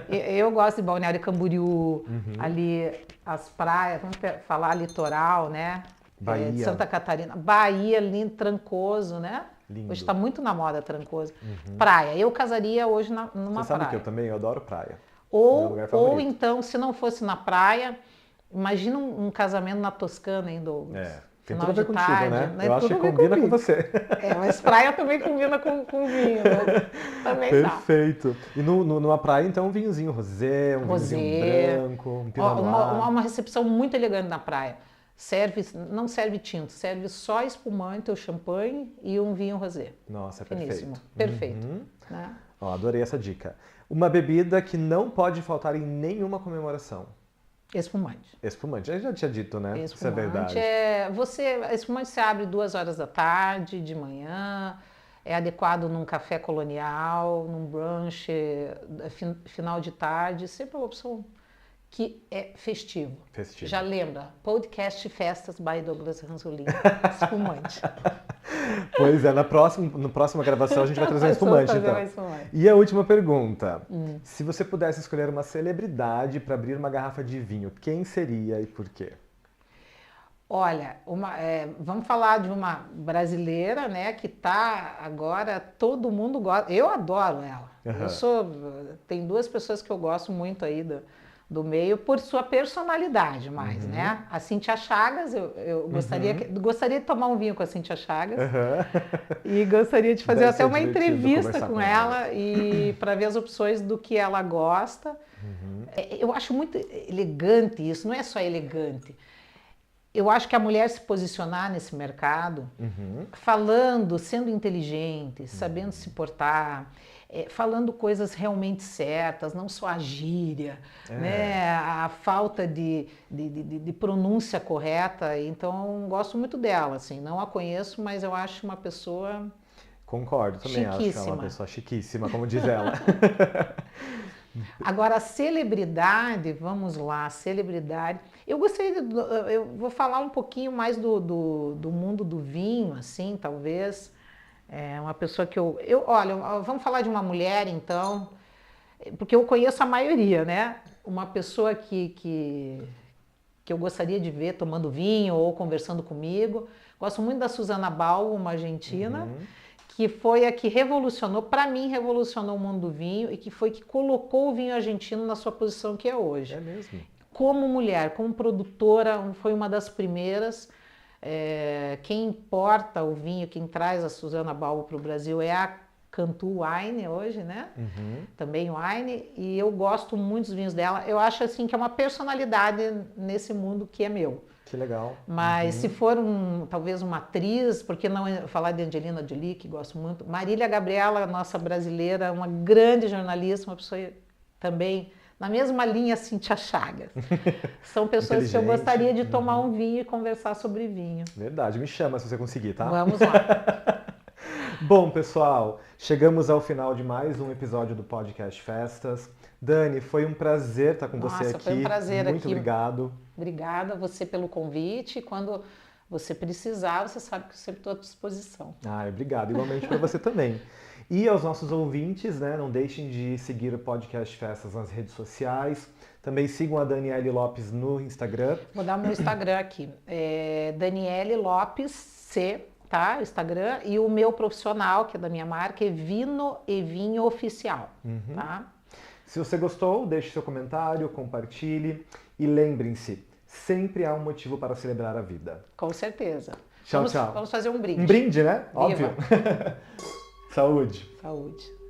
[SPEAKER 2] Eu gosto de Balneário Camboriú, ali as praias, vamos falar litoral, né?
[SPEAKER 1] Bahia.
[SPEAKER 2] Santa Catarina. Bahia, lindo, Trancoso, né?
[SPEAKER 1] Lindo.
[SPEAKER 2] Hoje está muito na moda Trancoso. Praia. Eu casaria hoje numa praia.
[SPEAKER 1] Você sabe que eu também adoro praia.
[SPEAKER 2] Ou então, se não fosse na praia, imagina um casamento na Toscana, hein, Douglas?
[SPEAKER 1] Tem tudo a ver contigo, né? Eu acho que combina
[SPEAKER 2] comigo.
[SPEAKER 1] com você.
[SPEAKER 2] Mas praia também combina com vinho, né? Também
[SPEAKER 1] perfeito. E numa praia, então, um vinhozinho rosé, um vinhozinho branco, um pinot noir.
[SPEAKER 2] Uma recepção muito elegante na praia. não serve tinto, serve só espumante ou champanhe e um vinho rosé.
[SPEAKER 1] Nossa, é
[SPEAKER 2] finíssimo.
[SPEAKER 1] perfeito.
[SPEAKER 2] Perfeito. Né?
[SPEAKER 1] Ó, adorei essa dica. Uma bebida que não pode faltar em nenhuma comemoração.
[SPEAKER 2] Espumante.
[SPEAKER 1] Espumante, eu já tinha dito, né?
[SPEAKER 2] Espumante
[SPEAKER 1] Isso é verdade.
[SPEAKER 2] Espumante se abre 2 horas da tarde, de manhã, é adequado num café colonial, num brunch, final de tarde, sempre uma opção que é festivo. Já lembra, podcast Festas by Douglas Ranzolin, espumante.
[SPEAKER 1] Pois é, na próxima gravação a gente vai trazer um espumante, então.
[SPEAKER 2] Espumante.
[SPEAKER 1] E a última pergunta. Se você pudesse escolher uma celebridade para abrir uma garrafa de vinho, quem seria e por quê?
[SPEAKER 2] Olha, vamos falar de uma brasileira, né, que tá agora, todo mundo gosta, eu adoro ela. Tem 2 pessoas que eu gosto muito aí do meio por sua personalidade mais, né? A Cíntia Chagas, eu gostaria de tomar um vinho com a Cíntia Chagas e gostaria de fazer até uma entrevista com ela e para ver as opções do que ela gosta. Eu acho muito elegante isso, não é só elegante. Eu acho que a mulher se posicionar nesse mercado, falando, sendo inteligente, sabendo se portar, falando coisas realmente certas, não só a gíria, né? A falta de pronúncia correta. Então, gosto muito dela, assim. Não a conheço, mas eu acho uma pessoa
[SPEAKER 1] Concordo, também acho que ela é uma pessoa chiquíssima, como diz ela.
[SPEAKER 2] Agora, a celebridade, vamos lá, celebridade. Eu vou falar um pouquinho mais do mundo do vinho, assim, talvez. É uma pessoa que olha, vamos falar de uma mulher, então, porque eu conheço a maioria, né? Uma pessoa que eu gostaria de ver tomando vinho ou conversando comigo. Gosto muito da Susana Balbo, uma argentina, que foi a que revolucionou, para mim, revolucionou o mundo do vinho e que foi que colocou o vinho argentino na sua posição que é hoje.
[SPEAKER 1] É mesmo?
[SPEAKER 2] Como mulher, como produtora, foi uma das primeiras. Quem importa o vinho, quem traz a Susana Balbo para o Brasil é a Cantu Wine hoje, né? Também Wine, e eu gosto muito dos vinhos dela. Eu acho assim que é uma personalidade nesse mundo que é meu.
[SPEAKER 1] Que legal.
[SPEAKER 2] Mas se for talvez uma atriz, porque não falar de Angelina Jolie, que gosto muito, Marília Gabriela, nossa brasileira, uma grande jornalista, uma pessoa também na mesma linha Cíntia Chagas. São pessoas que eu gostaria de tomar um vinho e conversar sobre vinho.
[SPEAKER 1] Verdade, me chama se você conseguir, tá?
[SPEAKER 2] Vamos lá.
[SPEAKER 1] Bom, pessoal, chegamos ao final de mais um episódio do Podcast Festas. Dani, foi um prazer estar com você aqui.
[SPEAKER 2] Foi um prazer
[SPEAKER 1] Muito obrigado.
[SPEAKER 2] Obrigada a você pelo convite. Quando você precisar, você sabe que eu sempre estou à disposição.
[SPEAKER 1] Obrigado. Igualmente para você também. E aos nossos ouvintes, né, não deixem de seguir o Podcast Festas nas redes sociais. Também sigam a Daniele Lopes no Instagram.
[SPEAKER 2] Vou dar o meu Instagram aqui. Daniele Lopes C, tá? Instagram. E o meu profissional, que é da minha marca, é Vino e Vinho Oficial, tá?
[SPEAKER 1] Se você gostou, deixe seu comentário, compartilhe. E lembrem-se, sempre há um motivo para celebrar a vida.
[SPEAKER 2] Com certeza.
[SPEAKER 1] Tchau.
[SPEAKER 2] Vamos fazer um brinde.
[SPEAKER 1] Um brinde, né?
[SPEAKER 2] Viva.
[SPEAKER 1] Óbvio. Saúde.
[SPEAKER 2] Saúde.